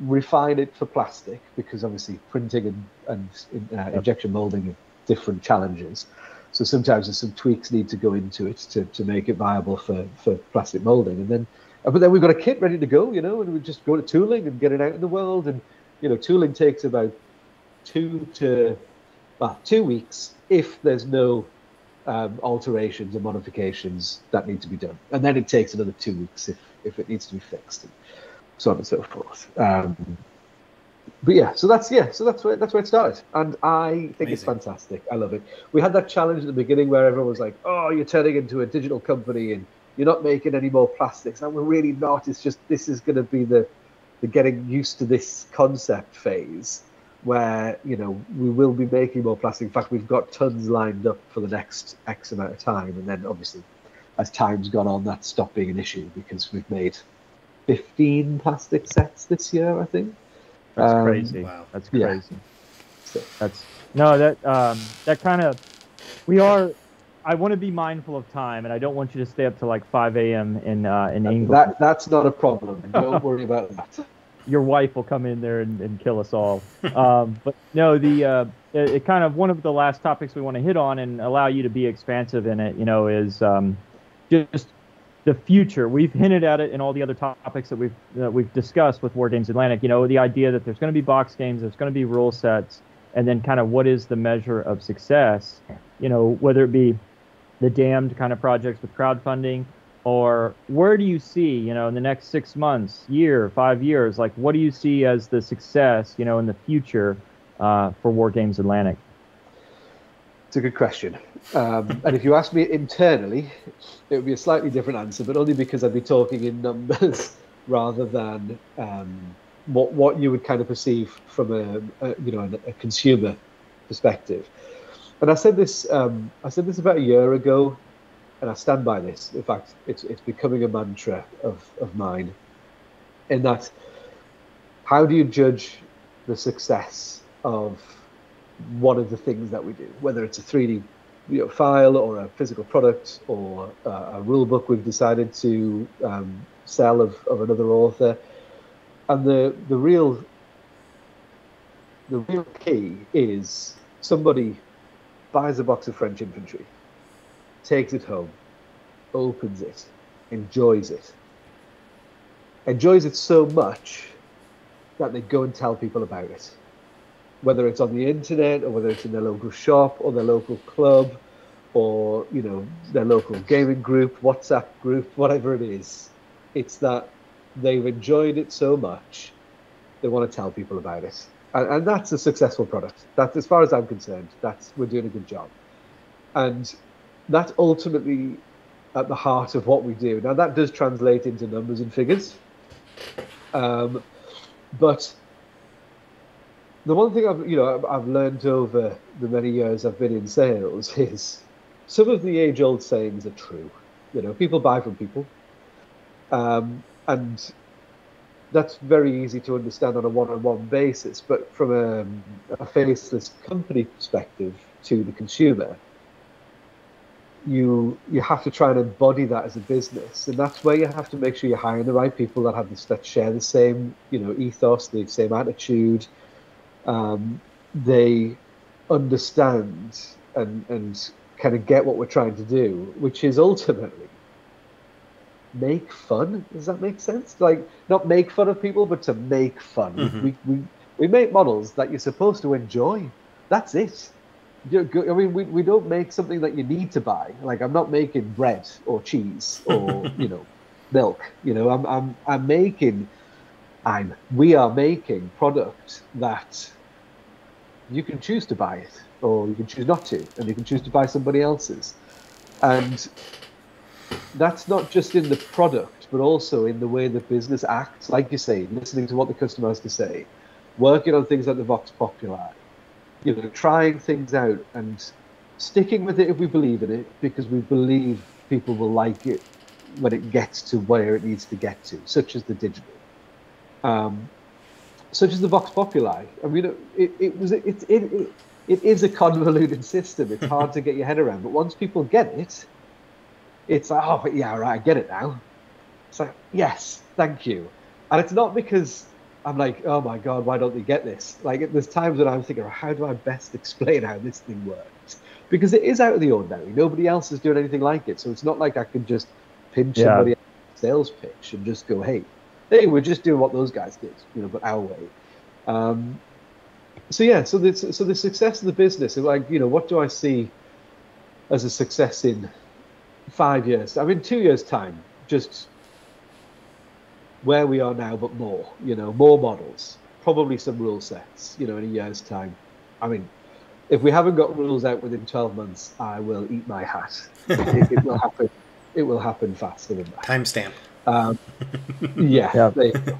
refine it for plastic, because obviously printing and injection molding are different challenges. So sometimes there's some tweaks need to go into it to make it viable for plastic molding. But then we've got a kit ready to go, and we just go to tooling and get it out in the world. And, tooling takes about 2 weeks if there's no alterations or modifications that need to be done, and then it takes another 2 weeks if it needs to be fixed, and so on and so forth. So that's where it started, and I think It's fantastic. I love it. We had that challenge at the beginning where everyone was like, "Oh, you're turning into a digital company and you're not making any more plastics," and we're really not. It's just this is going to be the getting used to this concept phase, where we will be making more plastic. In fact, we've got tons lined up for the next X amount of time, and then obviously as time's gone on, that's stopped being an issue, because we've made 15 plastic sets this year, I think. That's crazy. Wow, that's crazy. Yeah. So. That kind of, I want to be mindful of time, and I don't want you to stay up to like 5 a.m. in England. That's not a problem. Don't worry about that. Your wife will come in there and kill us all. But no, it kind of, one of the last topics we want to hit on and allow you to be expansive in it, is just the future. We've hinted at it in all the other topics that we've discussed with Wargames Atlantic. The idea that there's going to be box games, there's going to be rule sets, and then kind of what is the measure of success? Whether it be the damned kind of projects with crowdfunding, or where do you see, in the next 6 months, year, 5 years, like what do you see as the success, in the future for Wargames Atlantic? It's a good question. And if you ask me internally, it would be a slightly different answer, but only because I'd be talking in numbers rather than what you would kind of perceive from a consumer perspective. And I said this about a year ago, and I stand by this. In fact, it's becoming a mantra of mine, in that, how do you judge the success of one of the things that we do, whether it's a 3D file or a physical product or a rule book we've decided to sell of another author. And the real key is somebody buys a box of French infantry, takes it home, opens it, enjoys it so much that they go and tell people about it, whether it's on the internet or whether it's in their local shop or their local club or their local gaming group, WhatsApp group, whatever it is. It's that they've enjoyed it so much they want to tell people about it. And that's a successful product. That's, as far as I'm concerned, we're doing a good job. And that's ultimately at the heart of what we do. Now, that does translate into numbers and figures. But the one thing I've learned over the many years I've been in sales is some of the age-old sayings are true. People buy from people, and that's very easy to understand on a one-on-one basis. But from a faceless company perspective to the consumer, you have to try and embody that as a business, and that's where you have to make sure you're hiring the right people that share the same ethos, the same attitude. They understand and kind of get what we're trying to do, which is ultimately make fun. Does that make sense? Like, not make fun of people, but to make fun. Mm-hmm. We make models that you're supposed to enjoy. That's it. I mean, we don't make something that you need to buy. Like, I'm not making bread or cheese or milk. We are making product that you can choose to buy it, or you can choose not to, and you can choose to buy somebody else's. And that's not just in the product, but also in the way the business acts. Like you say, listening to what the customer has to say, working on things like the Vox Populi, trying things out and sticking with it if we believe in it, because we believe people will like it when it gets to where it needs to get to, such as the digital. Such as the Vox Populi. I mean, it is a convoluted system. It's hard to get your head around. But once people get it, it's like, oh, yeah, right, I get it now. It's like, yes, thank you. And it's not because I'm like, oh my God, why don't they get this? Like, there's times when I'm thinking, how do I best explain how this thing works? Because it is out of the ordinary. Nobody else is doing anything like it. So it's not like I can just pinch somebody else's sales pitch and just go, hey, we're just doing what those guys did, but our way. So the success of the business, like, what do I see as a success in 5 years? I mean, 2 years' time, just where we are now, but more, more models, probably some rule sets, in a year's time. I mean, if we haven't got rules out within 12 months, I will eat my hat. It will happen. It will happen faster than that. Timestamp. Yeah. There you go.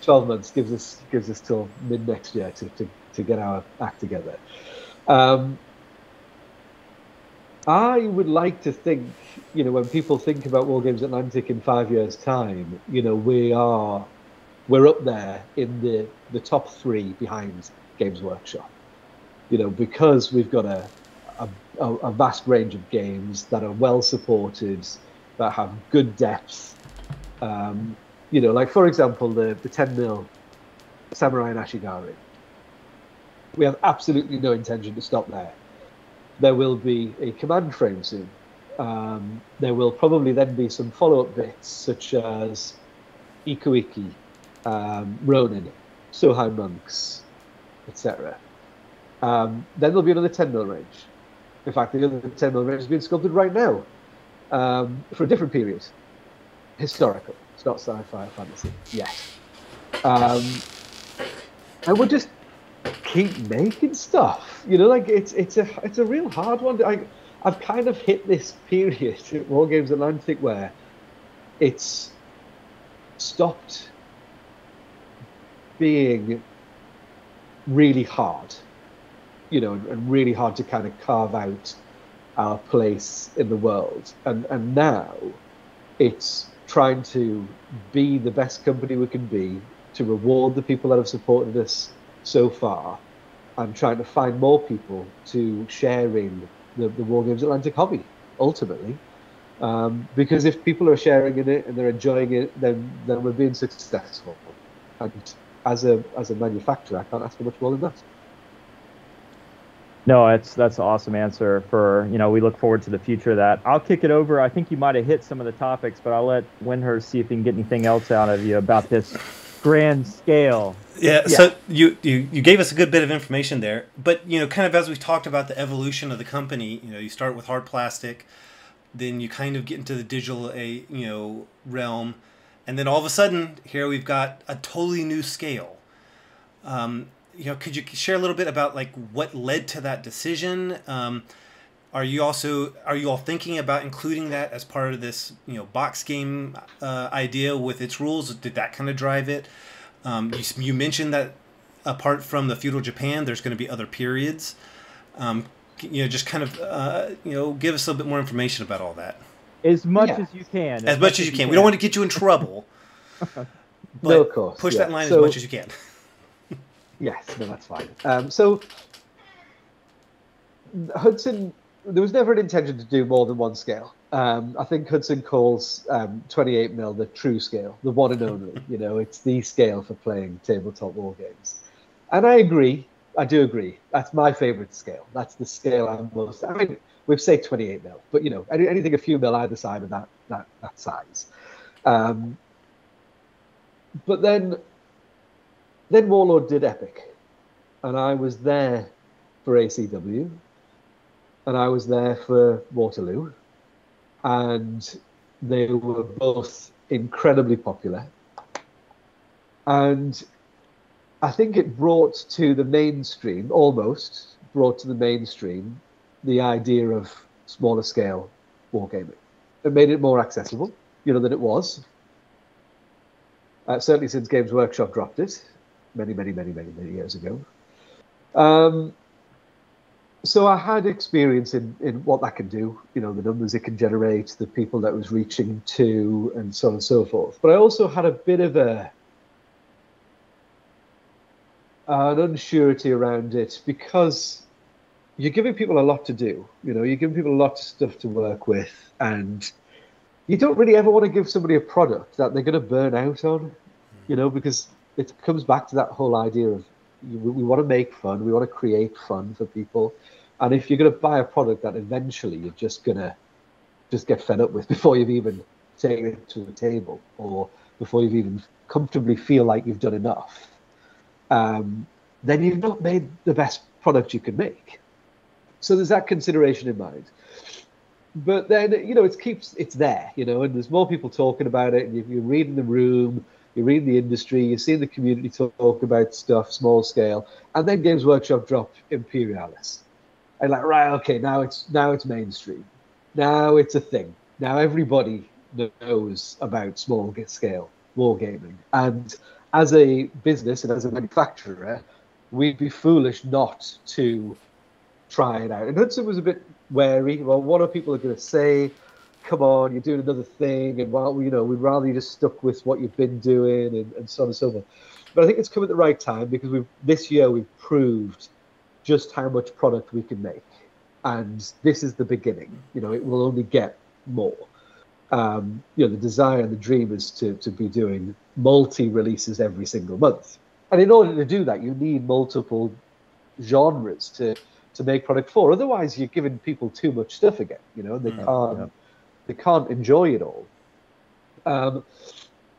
12 months gives us till mid next year to get our act together. I would like to think, when people think about Wargames Atlantic in 5 years' time, we're up there in the top 3 behind Games Workshop. Because we've got a vast range of games that are well supported, that have good depth. Like, for example, the 10 mil Samurai and Ashigari. We have absolutely no intention to stop there. There will be a command frame soon. There will probably then be some follow-up bits, such as Ikuiki, Ronin, Sohai Monks, etc. Then there'll be another 10 mil range. In fact, the other 10 mil range is being sculpted right now for a different period. Historical. It's not sci-fi or fantasy yet. And we'll just keep making stuff. Like, it's a real hard one. I've kind of hit this period at Wargames Atlantic where it's stopped being really hard, and really hard to kind of carve out our place in the world. And now it's trying to be the best company we can be, to reward the people that have supported us so far, and trying to find more people to share in the Wargames Atlantic hobby, ultimately. Because if people are sharing in it and they're enjoying it, then we're being successful. And as a manufacturer, I can't ask for much more than that. No, that's an awesome answer for, we look forward to the future of that. I'll kick it over. I think you might have hit some of the topics, but I'll let Wyndhurst see if he can get anything else out of you about this grand scale. Yeah, so you gave us a good bit of information there, but kind of as we've talked about the evolution of the company, you start with hard plastic, then you kind of get into the digital realm, and then all of a sudden here we've got a totally new scale. could you share a little bit about like what led to that decision? Are you all thinking about including that as part of this, box game idea with its rules? Did that kind of drive it? You mentioned that apart from the feudal Japan, there's going to be other periods. Just kind of, give us a little bit more information about all that. As much as you can. As much as you can. We don't want to get you in trouble. But no, of course. Push that line as much as you can. Yes, no, that's fine. So Hudson, there was never an intention to do more than one scale. I think Hudson calls 28mm the true scale, the one and only. It's the scale for playing tabletop war games. And I agree. I do agree. That's my favorite scale. That's the scale I'm most. I mean, we've said 28mm, but anything a few mil either side of that size. But then Warlord did Epic, and I was there for ACW, and I was there for Waterloo, and they were both incredibly popular. And I think it brought to the mainstream, the idea of smaller scale wargaming. It made it more accessible, than it was. Certainly since Games Workshop dropped it many years ago. So I had experience in what that can do, the numbers it can generate, the people that it was reaching to, and so on and so forth. But I also had a bit of an unsurety around it, because you're giving people a lot to do. You're giving people a lot of stuff to work with, and you don't really ever want to give somebody a product that they're going to burn out on, because it comes back to that whole idea of we want to make fun, we want to create fun for people. And if you're going to buy a product that eventually you're just going to get fed up with before you've even taken it to a table, or before you've even comfortably feel like you've done enough, then you've not made the best product you can make. So there's that consideration in mind. But then, it's there, and there's more people talking about it, and you're reading the room, you're reading the industry, you're seeing the community talk about stuff, small scale, and then Games Workshop drop Imperialis. And right, okay, now it's mainstream. Now it's a thing. Now everybody knows about small scale wargaming. And as a business and as a manufacturer, we'd be foolish not to try it out. And Hudson was a bit wary. Well, what are people going to say? Come on, you're doing another thing, and we'd rather you just stuck with what you've been doing, and so on and so forth. But I think it's come at the right time, because this year we've proved just how much product we can make, and this is the beginning. It will only get more. The desire and the dream is to be doing multi-releases every single month, and in order to do that, you need multiple genres to make product for. Otherwise, you're giving people too much stuff again. They can't enjoy it all.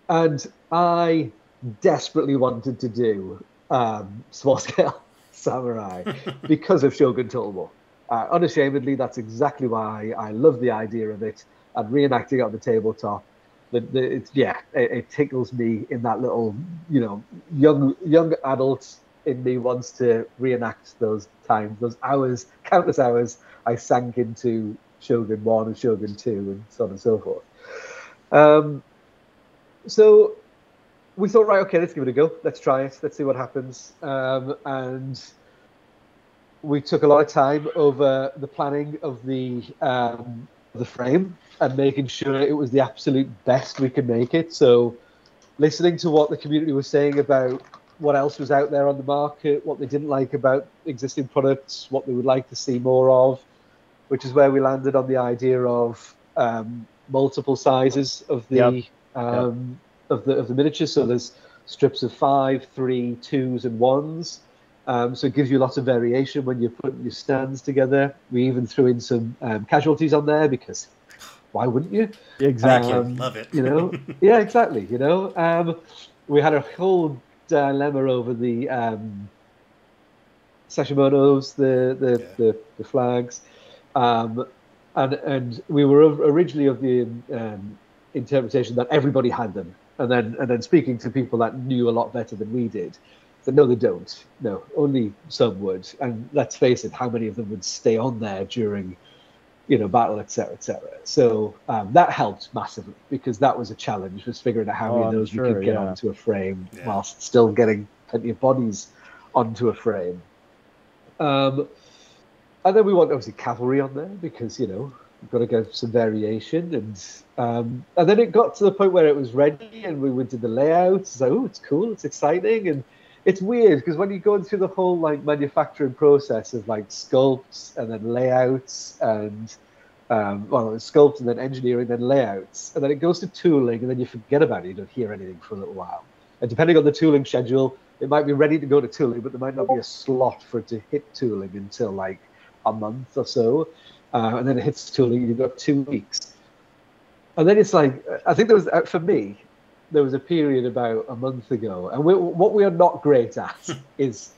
And I desperately wanted to do small scale samurai because of Shogun Total War. Unashamedly, that's exactly why I love the idea of it, and reenacting it on the tabletop. It tickles me in that little, young adult in me wants to reenact those times, those hours, countless hours I sank into Shogun 1 and Shogun 2 and so on and so forth. So we thought, right, okay, let's give it a go. Let's try it. Let's see what happens. And we took a lot of time over the planning of the frame and making sure it was the absolute best we could make it. So listening to what the community was saying about what else was out there on the market, what they didn't like about existing products, what they would like to see more of, which is where we landed on the idea of multiple sizes of the of the miniatures. So there's strips of 5, 3, 2s, and 1s. So it gives you lots of variation when you're putting your stands together. We even threw in some casualties on there, because why wouldn't you? Exactly, love it. Yeah, exactly. We had a whole dilemma over the Sashimonos, the flags, and we were originally of the interpretation that everybody had them, and then speaking to people that knew a lot better than we did, No, they don't. No, only some would. And let's face it, how many of them would stay on there during, battle, etc., etc. So that helped massively because that was a challenge, was figuring out how many of those we could get onto a frame whilst still getting plenty of bodies onto a frame. And then we want obviously cavalry on there because we've got to get some variation, and then it got to the point where it was ready, and we did the layout. It's like, it's cool, it's exciting, and it's weird because when you're going through the whole manufacturing process of sculpts and then layouts and sculpt and then engineering, then layouts, and then it goes to tooling, and then you forget about it. You don't hear anything for a little while, and depending on the tooling schedule, it might be ready to go to tooling, but there might not be a slot for it to hit tooling until a month or so. And then it hits tooling, you've got 2 weeks. And then it's I think there was, for me, there was a period about a month ago, and what we are not great at is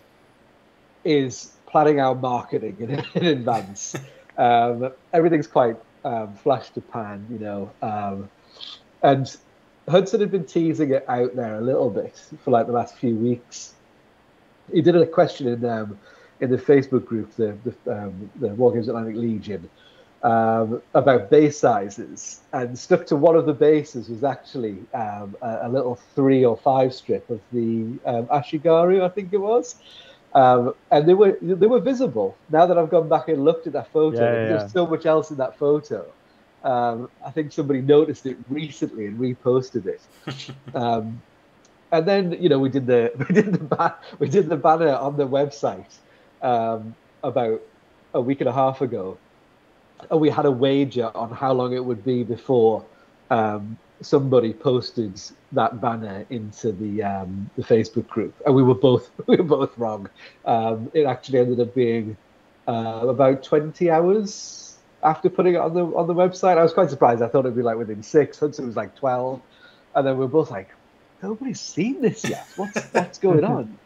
planning our marketing in advance. Everything's quite flash to pan, and Hudson had been teasing it out there a little bit for the last few weeks. He did a question in the Facebook group, the Wargames Atlantic Legion, about base sizes, and stuck to one of the bases was actually a little 3 or 5 strip of the Ashigaru, I think it was, and they were visible. Now that I've gone back and looked at that photo, there's so much else in that photo. I think somebody noticed it recently and reposted it. And then we did the banner on the website about a week and a half ago, and we had a wager on how long it would be before somebody posted that banner into the Facebook group, and we were both wrong. It actually ended up being about 20 hours after putting it on the website. I was quite surprised. I thought it'd be within 6. Hudson was 12, and then we were both nobody's seen this yet. What's going on?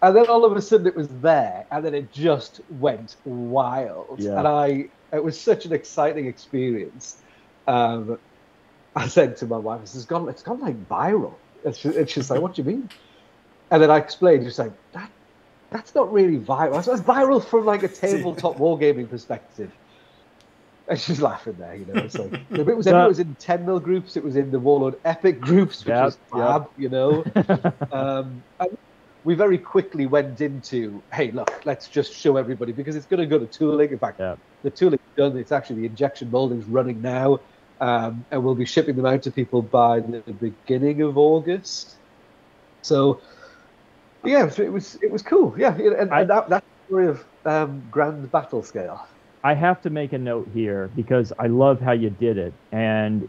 And then all of a sudden it was there, and then it just went wild. Yeah. And it was such an exciting experience. I said to my wife, it's gone viral. And she's like, what do you mean? And then I explained, she's like, that's not really viral. That's viral from a tabletop wargaming perspective. And she's laughing there, It's it was in 10mm groups, it was in the Warlord Epic groups, which is fab, and we very quickly went into, hey, look, let's just show everybody, because it's going to go to tooling. In fact, the tooling's done. It's actually the injection molding's running now, and we'll be shipping them out to people by the beginning of August. So, yeah, it was cool. Yeah, and that's the story of Grand Battle Scale. I have to make a note here because I love how you did it, and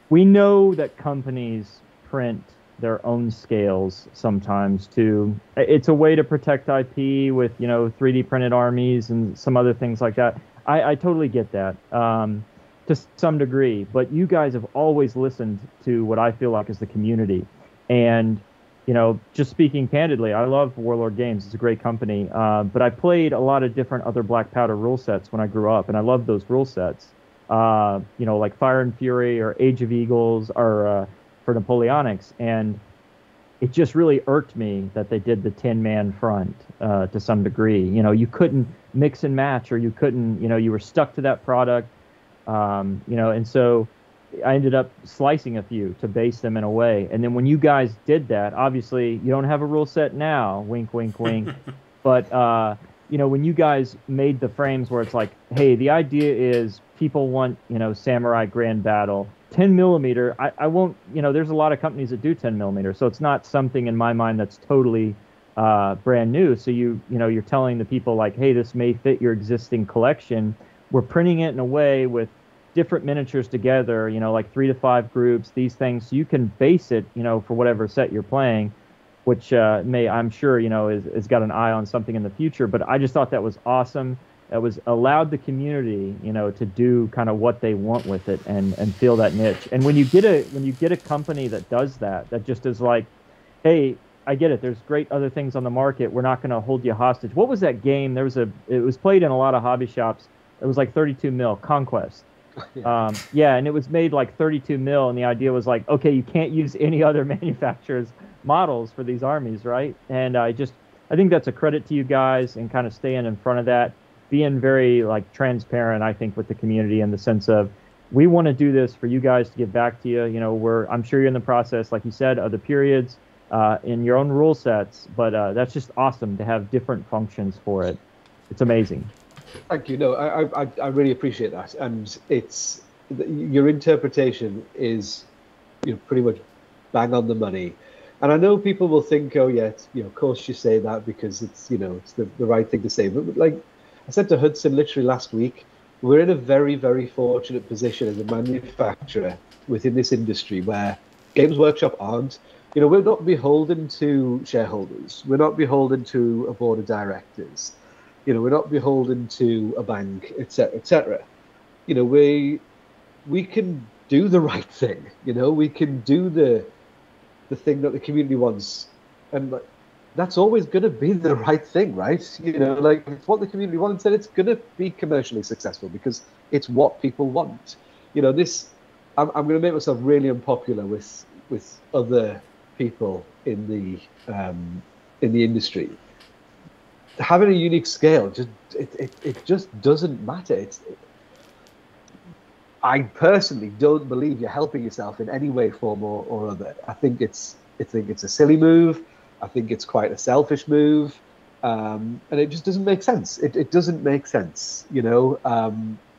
we know that companies print their own scales sometimes too. It's a way to protect IP with 3D printed armies and some other things like that. I totally get that to some degree, but you guys have always listened to what I feel like is the community, and just speaking candidly, I love Warlord Games. It's a great company, but I played a lot of different other Black Powder rule sets when I grew up, and I loved those rule sets. Like Fire and Fury or Age of Eagles or for Napoleonics, and it just really irked me that they did the 10-man front to some degree. You couldn't mix and match, or you couldn't, you were stuck to that product, and so I ended up slicing a few to base them in a way. And then when you guys did that, obviously you don't have a rule set now, wink, wink, wink. But, when you guys made the frames where it's hey, the idea is people want, Samurai Grand Battle, 10mm. I won't, there's a lot of companies that do 10mm. So it's not something in my mind that's totally brand new. So you're telling the people hey, this may fit your existing collection. We're printing it in a way with different miniatures together, 3 to 5 groups, these things, so you can base it, for whatever set you're playing, which I'm sure, has got an eye on something in the future. But I just thought that was awesome. It was allowed the community, to do kind of what they want with it and feel that niche. And when you get a company that does that just is hey, I get it. There's great other things on the market. We're not going to hold you hostage. What was that game? It was played in a lot of hobby shops. It was 32 mil Conquest. And it was made 32 mil, and the idea was okay, you can't use any other manufacturer's models for these armies, right? And I think that's a credit to you guys and kind of staying in front of that, being very like transparent, I think, with the community in the sense of we want to do this for you guys to give back to you. You know, I'm sure you're in the process, like you said, of the periods in your own rule sets, but that's just awesome to have different functions for it. It's amazing. Thank you. No, I really appreciate that, and it's your interpretation is, pretty much bang on the money. And I know people will think, oh yeah, of course you say that because it's it's the right thing to say. But like I said to Hudson literally last week, we're in a very, very fortunate position as a manufacturer within this industry where Games Workshop aren't. We're not beholden to shareholders. We're not beholden to a board of directors. We're not beholden to a bank, etc., etc. We can do the right thing. We can do the thing that the community wants, and that's always going to be the right thing, right? Like it's what the community wants, and it's going to be commercially successful because it's what people want. I'm going to make myself really unpopular with other people in the industry. Having a unique scale it just doesn't matter. I personally don't believe you're helping yourself in any way, form, or other. I think it's a silly move. I think it's quite a selfish move, and it just doesn't make sense. It doesn't make sense.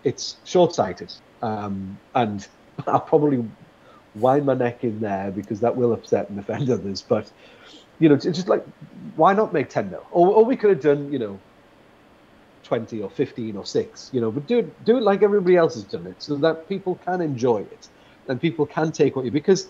It's short-sighted, and I'll probably wind my neck in there because that will upset and offend others. But it's just like, why not make 10 mil? Or we could have done 20 or 15 or 6, but do it like everybody else has done it so that people can enjoy it and people can take what because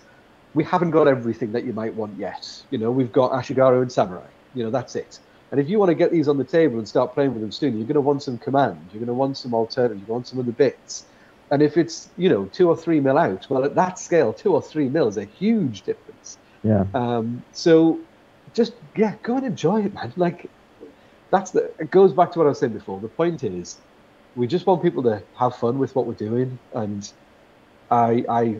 we haven't got everything that you might want yet. We've got Ashigaru and Samurai, that's it. And if you want to get these on the table and start playing with them soon, you're going to want some command, you're going to want some alternatives, you're going to want some other bits. And if it's 2 or 3 mil out, well, at that scale 2 or 3 mil is a huge difference. Yeah. So just go and enjoy it, man. Like it goes back to what I was saying before. The point is, we just want people to have fun with what we're doing, and I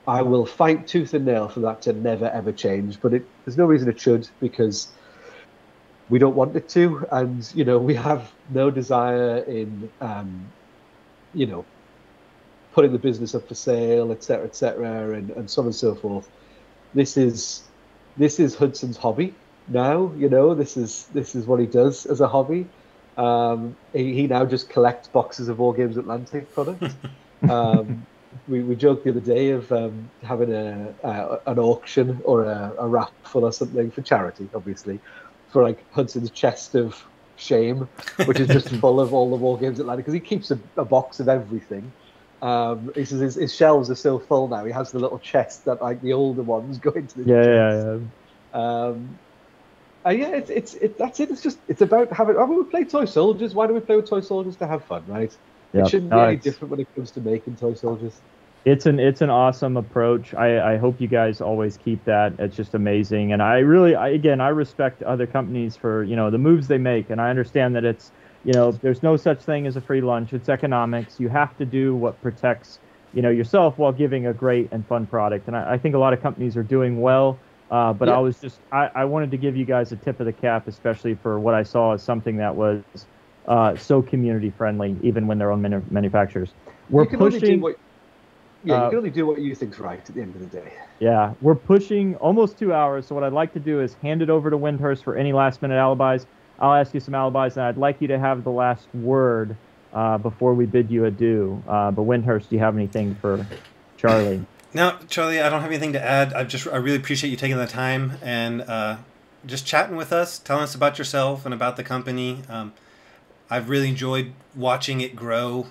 will fight tooth and nail for that to never ever change. But there's no reason it should, because we don't want it to, and we have no desire in putting the business up for sale, etc., and so on and so forth. This is Hudson's hobby. Now, this is what he does as a hobby. He now just collects boxes of Wargames Atlantic products. We joked the other day of having an auction or a raffle or something for charity, obviously, for like Hudson's chest of shame, which is just full of all the Wargames Atlantic, because he keeps a box of everything. He says his shelves are so full now. He has the little chest that like the older ones go into the chest. That's it. It's about having. We play toy soldiers. Why do we play with toy soldiers? To have fun, right? Yep. It shouldn't be any different when it comes to making toy soldiers. It's an awesome approach. I hope you guys always keep that. It's just amazing, and I respect other companies for the moves they make, and I understand that it's there's no such thing as a free lunch. It's economics. You have to do what protects yourself while giving a great and fun product, and I think a lot of companies are doing well. But yeah. I wanted to give you guys a tip of the cap, especially for what I saw as something that was so community friendly, even when they're own manufacturers. You can only do what you think's right at the end of the day. Yeah, we're pushing almost 2 hours. So what I'd like to do is hand it over to Wyndhurst for any last minute alibis. I'll ask you some alibis, and I'd like you to have the last word before we bid you adieu. But Wyndhurst, do you have anything for Charlie? No, Charlie, I don't have anything to add. I really appreciate you taking the time and just chatting with us, telling us about yourself and about the company. I've really enjoyed watching it grow.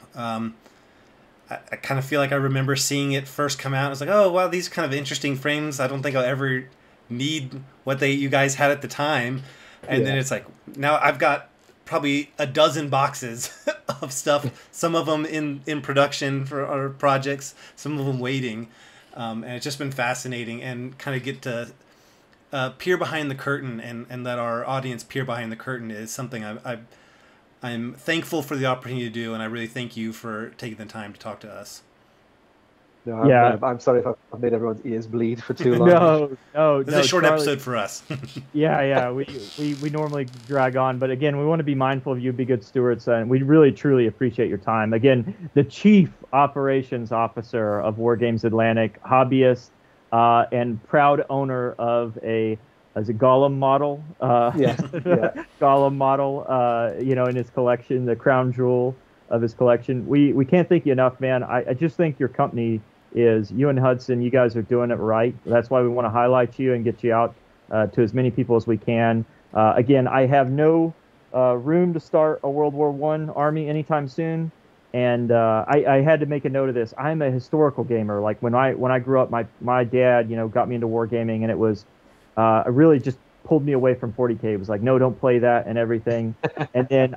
I kind of feel like I remember seeing it first come out. I was like, oh, wow, these kind of interesting frames. I don't think I'll ever need what you guys had at the time. And then it's like, now I've got probably a dozen boxes of stuff, some of them in production for our projects, some of them waiting. And it's just been fascinating, and kind of get to peer behind the curtain and let our audience peer behind the curtain is something I'm thankful for the opportunity to do, and I really thank you for taking the time to talk to us. No, Yeah. I'm sorry if I've made everyone's ears bleed for too long. No, This is a short Charlie, episode for us. Yeah. We normally drag on, but again, we want to be mindful of you, be good stewards, and we really truly appreciate your time. Again, the Chief Operations Officer of Wargames Atlantic, hobbyist, and proud owner of a Gollum model. Yes, yeah. Gollum model, in his collection, the crown jewel of his collection. We can't thank you enough, man. I just think your company is, you and Hudson, you guys are doing it right. That's why we want to highlight you and get you out to as many people as we can. Again, I have no room to start a World War I army anytime soon. And I had to make a note of this. I'm a historical gamer. Like when I grew up, my dad, got me into wargaming, and it was really just pulled me away from 40K. It was like, no, don't play that and everything. And then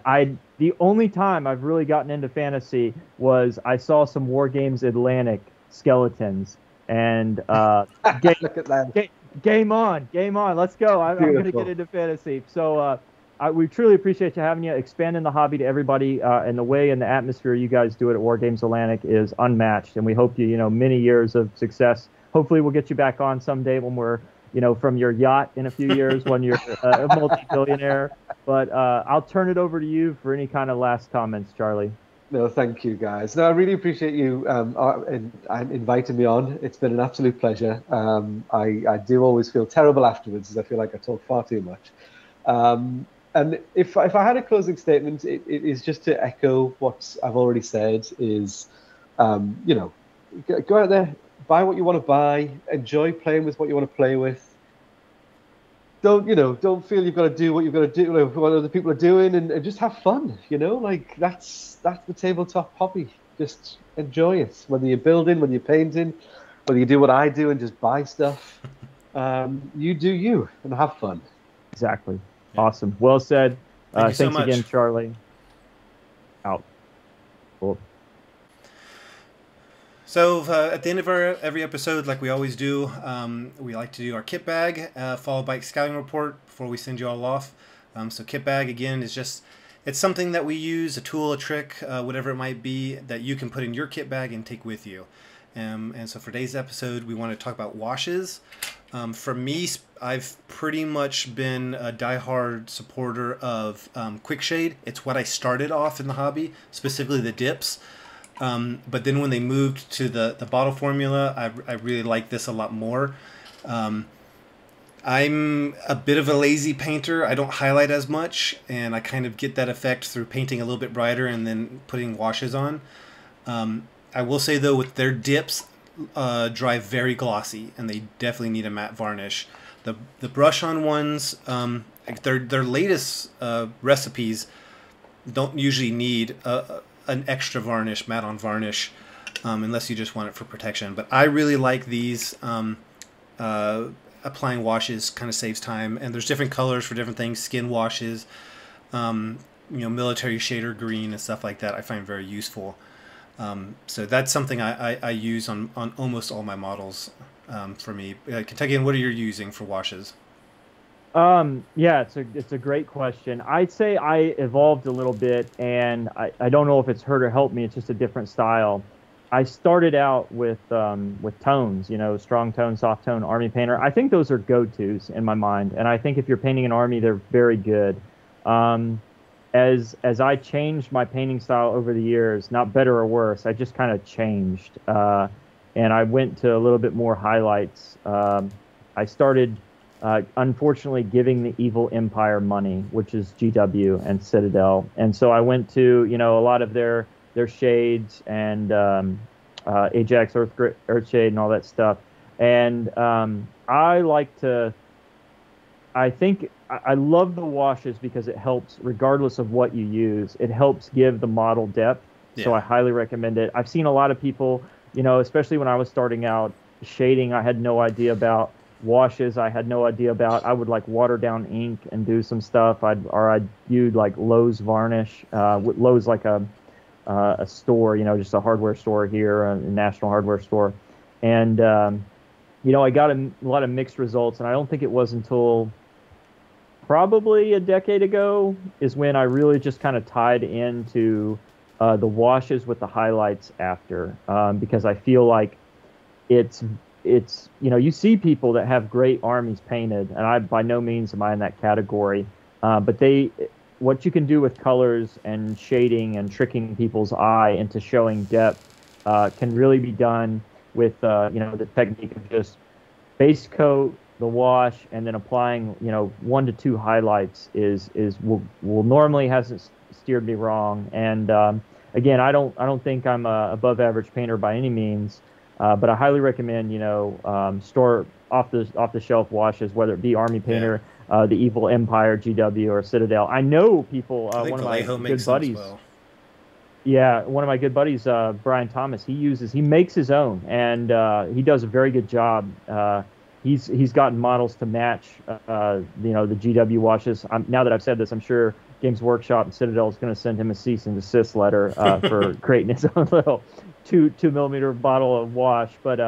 the only time I've really gotten into fantasy was I saw some Wargames Atlantic skeletons, and Look at that. game on, let's go. I'm going to get into fantasy. So we truly appreciate you having you, expanding the hobby to everybody, and the way and the atmosphere you guys do it at Wargames Atlantic is unmatched, and we hope many years of success. Hopefully we'll get you back on someday when we're from your yacht in a few years when you're a multi-billionaire. But I'll turn it over to you for any kind of last comments, Charlie. No, thank you, guys. No, I really appreciate you inviting me on. It's been an absolute pleasure. I do always feel terrible afterwards, as I feel like I talk far too much. And if I had a closing statement, it is just to echo what I've already said, is, go out there, buy what you want to buy, enjoy playing with what you want to play with. Don't feel you've got to do what you've got to do, what other people are doing, and just have fun. Like that's the tabletop hobby. Just enjoy it. Whether you're building, whether you're painting, whether you do what I do and just buy stuff, you do you and have fun. Exactly. Awesome. Well said. Thanks so again, Charlie. Out. Cool. So at the end of every episode, like we always do, we like to do our kit bag, followed by a scouting report before we send you all off. So kit bag, again, is just, it's something that we use, a tool, a trick, whatever it might be, that you can put in your kit bag and take with you. And so for today's episode, we want to talk about washes. For me, I've pretty much been a diehard supporter of Quick Shade. It's what I started off in the hobby, specifically the dips. But then when they moved to the bottle formula, I really like this a lot more. I'm a bit of a lazy painter. I don't highlight as much, and I kind of get that effect through painting a little bit brighter and then putting washes on. I will say, though, with their dips, dry very glossy, and they definitely need a matte varnish. The brush-on ones, their latest recipes don't usually need an extra varnish, matte on varnish, unless you just want it for protection. But I really like these. Applying washes kind of saves time, and there's different colors for different things. Skin washes, military shader green and stuff like that I find very useful. So that's something I use on almost all my models. For me, Kentuckian, what are you using for washes? Yeah, it's a great question. I'd say I evolved a little bit, and I don't know if it's hurt or helped me. It's just a different style. I started out with tones, strong tone, soft tone, army painter. I think those are go-tos in my mind, and I think if you're painting an army, they're very good. As I changed my painting style over the years, not better or worse, I just kind of changed, and I went to a little bit more highlights. I started, unfortunately, giving the Evil Empire money, which is GW and Citadel, and so I went to a lot of their shades and Ajax Earthshade and all that stuff. And I love the washes because it helps, regardless of what you use, it helps give the model depth. Yeah. So I highly recommend it. I've seen a lot of people, especially when I was starting out, shading I had no idea about. Washes I had no idea about. I would water down ink and do some stuff. I'd use Lowe's varnish. Lowe's a store, just a hardware store here, a national hardware store. And, I got a lot of mixed results, and I don't think it was until probably a decade ago is when I really just kind of tied into the washes with the highlights after, because I feel like it's you see people that have great armies painted, and I by no means am I in that category, but what you can do with colors and shading and tricking people's eye into showing depth can really be done with the technique of just base coat, the wash, and then applying 1 to 2 highlights will normally hasn't steered me wrong. And again, I don't think I'm a above average painter by any means, but I highly recommend store off the shelf washes, whether it be Army Painter, the Evil Empire GW, or Citadel. I know people. One of my good buddies. Well. Yeah, one of my good buddies, Brian Thomas. He makes his own, and he does a very good job. He's gotten models to match the GW washes. Now that I've said this, I'm sure Games Workshop and Citadel is going to send him a cease and desist letter for creating his own little 2 millimeter bottle of wash. But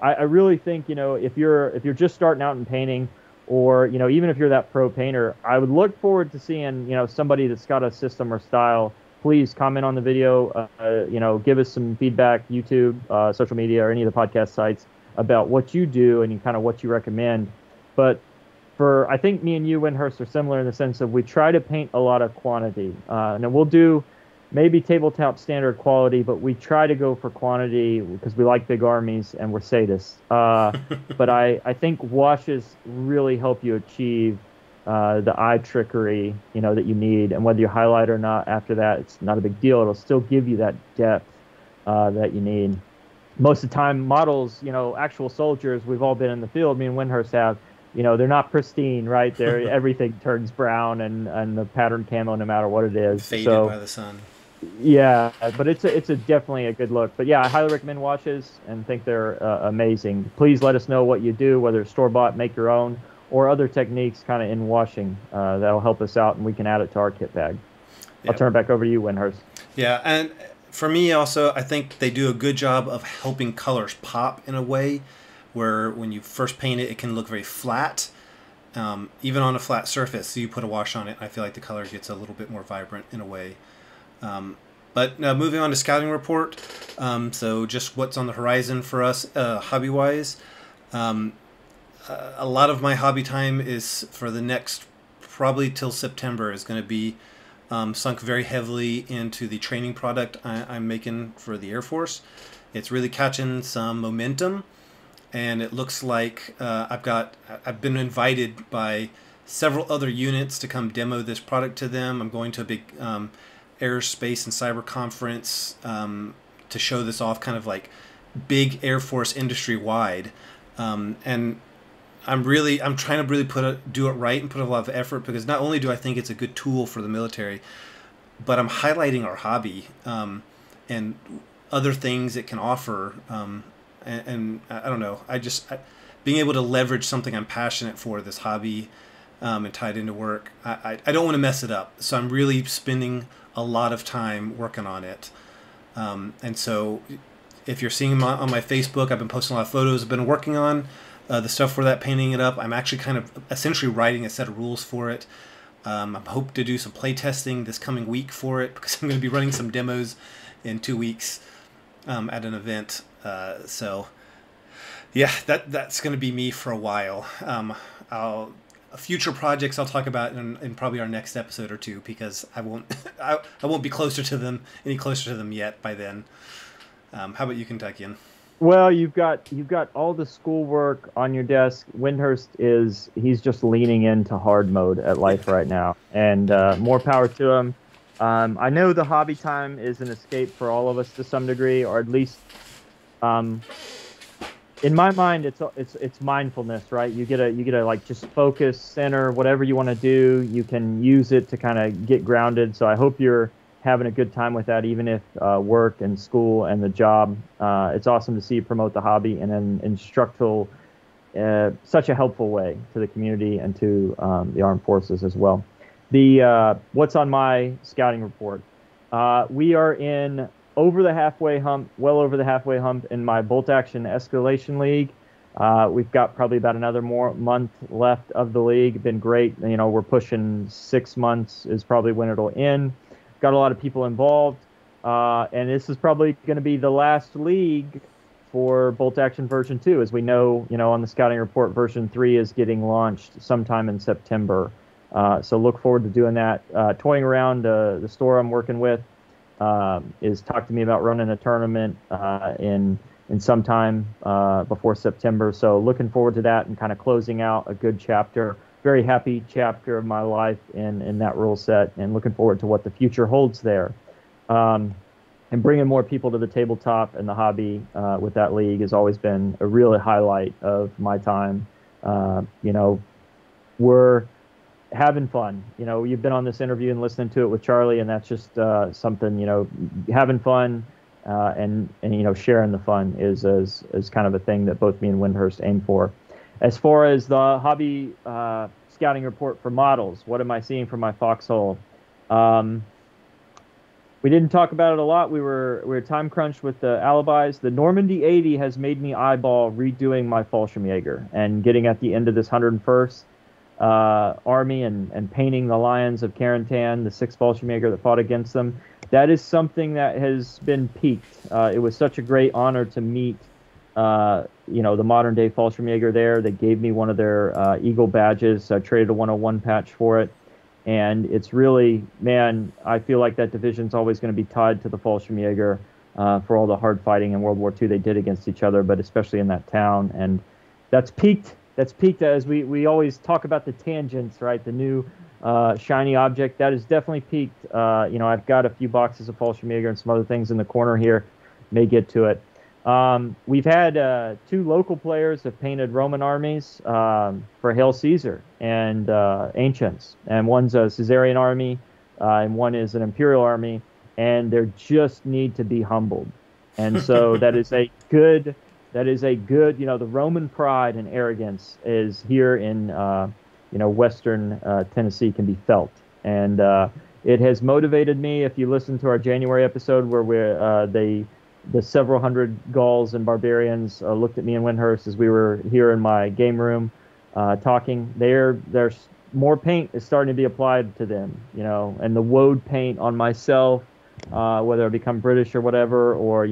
I really think if you're just starting out in painting, or even if you're that pro painter, I would look forward to seeing somebody that's got a system or style. Please comment on the video. Give us some feedback, YouTube, social media, or any of the podcast sites about what you do and kind of what you recommend. But I think me and you, Wyndhurst, are similar in the sense of we try to paint a lot of quantity. Now we'll do maybe tabletop standard quality, but we try to go for quantity because we like big armies and we're sadists. But I think washes really help you achieve the eye trickery, that you need. And whether you highlight or not after that, it's not a big deal. It'll still give you that depth that you need. Most of the time, models, actual soldiers, we've all been in the field, me and Wyndhurst have, they're not pristine, right? Everything turns brown and the pattern camo, no matter what it is. Faded by the sun. Yeah, but it's definitely a good look. But yeah, I highly recommend washes and think they're amazing. Please let us know what you do, whether it's store-bought, make your own, or other techniques kind of in washing. That'll help us out, and we can add it to our kit bag. Yep. I'll turn it back over to you, Wyndhurst. Yeah, and for me also, I think they do a good job of helping colors pop in a way where when you first paint it, it can look very flat. Even on a flat surface, so you put a wash on it, I feel like the color gets a little bit more vibrant in a way. But moving on to scouting report, so just what's on the horizon for us hobby-wise. A lot of my hobby time is for the next, probably till September, is going to be sunk very heavily into the training product I'm making for the Air Force. It's really catching some momentum, and it looks like I've been invited by several other units to come demo this product to them. I'm going to a big aerospace and cyber conference to show this off, kind of like big Air Force industry wide, and I'm trying to really do it right and put a lot of effort, because not only do I think it's a good tool for the military, but I'm highlighting our hobby and other things it can offer. And I don't know, being able to leverage something I'm passionate for, this hobby, and tie it into work. I don't want to mess it up, so I'm really spending a lot of time working on it. And so if you're seeing on my Facebook, I've been posting a lot of photos I've been working on. The stuff for that, painting it up, I'm actually kind of essentially writing a set of rules for it. I hope to do some play testing this coming week for it, because I'm going to be running some demos in 2 weeks at an event. So yeah, that's going to be me for a while. Future projects I'll talk about in probably our next episode or two, because I won't be any closer to them yet by then. How about you, Kentuckian? Well, you've got all the schoolwork on your desk. Wyndhurst he's just leaning into hard mode at life right now, and more power to him. I know the hobby time is an escape for all of us to some degree, or at least, in my mind, it's mindfulness, right? You get to like just focus, center, whatever you want to do. You can use it to kind of get grounded. So I hope you're having a good time with that, even if work and school and the job. It's awesome to see you promote the hobby in an instructional, such a helpful way to the community and to the armed forces as well. What's on my scouting report? We are well over the halfway hump in my bolt action escalation league. We've got probably about another more month left of the league. Been great. We're pushing 6 months is probably when it'll end. Got a lot of people involved, and this is probably going to be the last league for Bolt Action version 2. As we know, on the scouting report, version 3 is getting launched sometime in September. So look forward to doing that. Toying around, the store I'm working with is talked to me about running a tournament in sometime before September. So looking forward to that and kind of closing out a good chapter. Very happy chapter of my life in that rule set, and looking forward to what the future holds there. And bringing more people to the tabletop and the hobby with that league has always been a real highlight of my time. We're having fun. You've been on this interview and listening to it with Charlie, and that's just something, having fun and sharing the fun is kind of a thing that both me and Wyndhurst aim for. As far as the hobby scouting report for models, what am I seeing from my foxhole? We didn't talk about it a lot. We were time crunched with the alibis. The Normandy 80 has made me eyeball redoing my Fallschirmjäger and getting at the end of this 101st army and painting the lions of Carentan, the 6th Fallschirmjäger that fought against them. That is something that has been peaked. It was such a great honor to meet the modern day Fallschirmjäger there. They gave me one of their Eagle badges. I traded a 101 patch for it. And it's really, man, I feel like that division's always going to be tied to the Fallschirmjäger for all the hard fighting in World War II they did against each other, but especially in that town. And that's peaked. That's peaked as we always talk about the tangents, right? The new shiny object. That is definitely peaked. I've got a few boxes of Fallschirmjäger and some other things in the corner here. May get to it. We've had 2 local players have painted Roman armies for Hail Caesar and Ancients, and one's a Caesarian army and one is an Imperial army, and they just need to be humbled. And so that is a good, the Roman pride and arrogance is here in Western Tennessee can be felt, and it has motivated me. If you listen to our January episode where the several hundred Gauls and barbarians looked at me and Wyndhurst as we were here in my game room talking. There's more paint is starting to be applied to them, and the woad paint on myself, whether I become British or whatever, or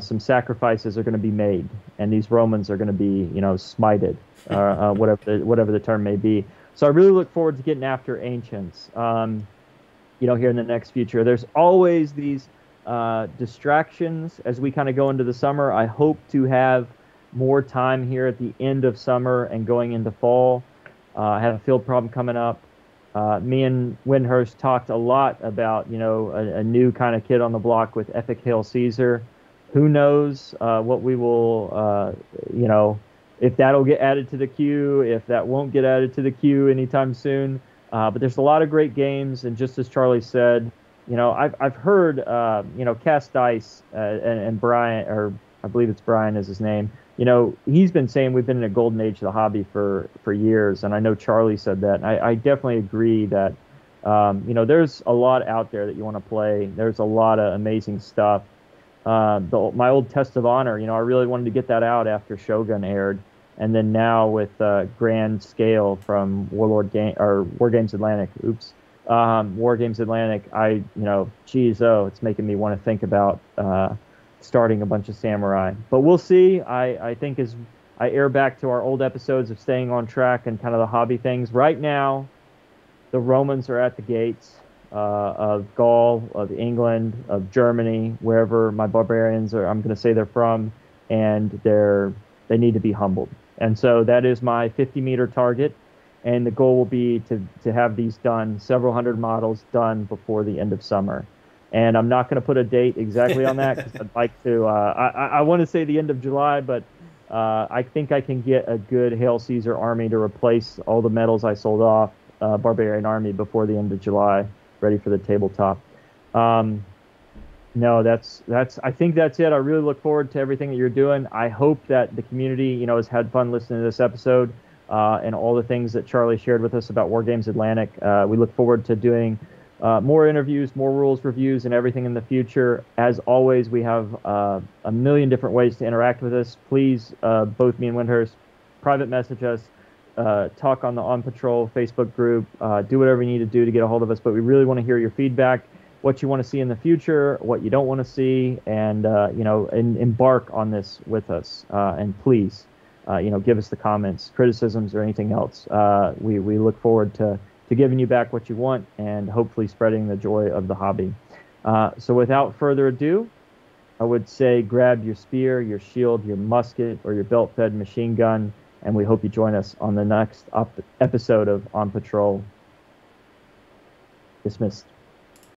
some sacrifices are going to be made, and these Romans are going to be smited, whatever the term may be. So I really look forward to getting after Ancients, here in the next future. There's always these distractions as we kind of go into the summer. I hope to have more time here at the end of summer and going into fall. I have a field problem coming up. Me and Wyndhurst talked a lot about a new kind of kid on the block with Epic Hail Caesar. Who knows what we will if that'll get added to the queue, if that won't get added to the queue anytime soon. But there's a lot of great games, and just as Charlie said, I've heard, Cast Dice and Brian, or I believe it's Brian is his name. He's been saying we've been in a golden age of the hobby for years, and I know Charlie said that. And I definitely agree that, there's a lot out there that you want to play. There's a lot of amazing stuff. My old Test of Honor, I really wanted to get that out after Shogun aired, and then now with Grand Scale from Wargames Atlantic. Wargames Atlantic, it's making me want to think about starting a bunch of samurai. But we'll see. I think as I air back to our old episodes of staying on track and kind of the hobby things, right now, the Romans are at the gates of Gaul, of England, of Germany, wherever my barbarians are, I'm going to say they're from, and they need to be humbled. And so that is my 50-meter target. And the goal will be to have these done, several hundred models done before the end of summer. And I'm not going to put a date exactly on that because I'd like to. I want to say the end of July, but I think I can get a good Hail Caesar army to replace all the medals I sold off, Barbarian army, before the end of July, ready for the tabletop. No, that's. I think that's it. I really look forward to everything that you're doing. I hope that the community, has had fun listening to this episode. And all the things that Charlie shared with us about Wargames Atlantic. We look forward to doing more interviews, more rules reviews, and everything in the future. As always, we have a million different ways to interact with us. Please, both me and Wyndhurst, private message us, talk on the On Patrol Facebook group, do whatever you need to do to get a hold of us. But we really want to hear your feedback. what you want to see in the future, what you don't want to see, and and embark on this with us. And please, give us the comments, criticisms, or anything else. We look forward to giving you back what you want and hopefully spreading the joy of the hobby. So without further ado, I would say grab your spear, your shield, your musket, or your belt-fed machine gun, and we hope you join us on the next episode of On Patrol. Dismissed.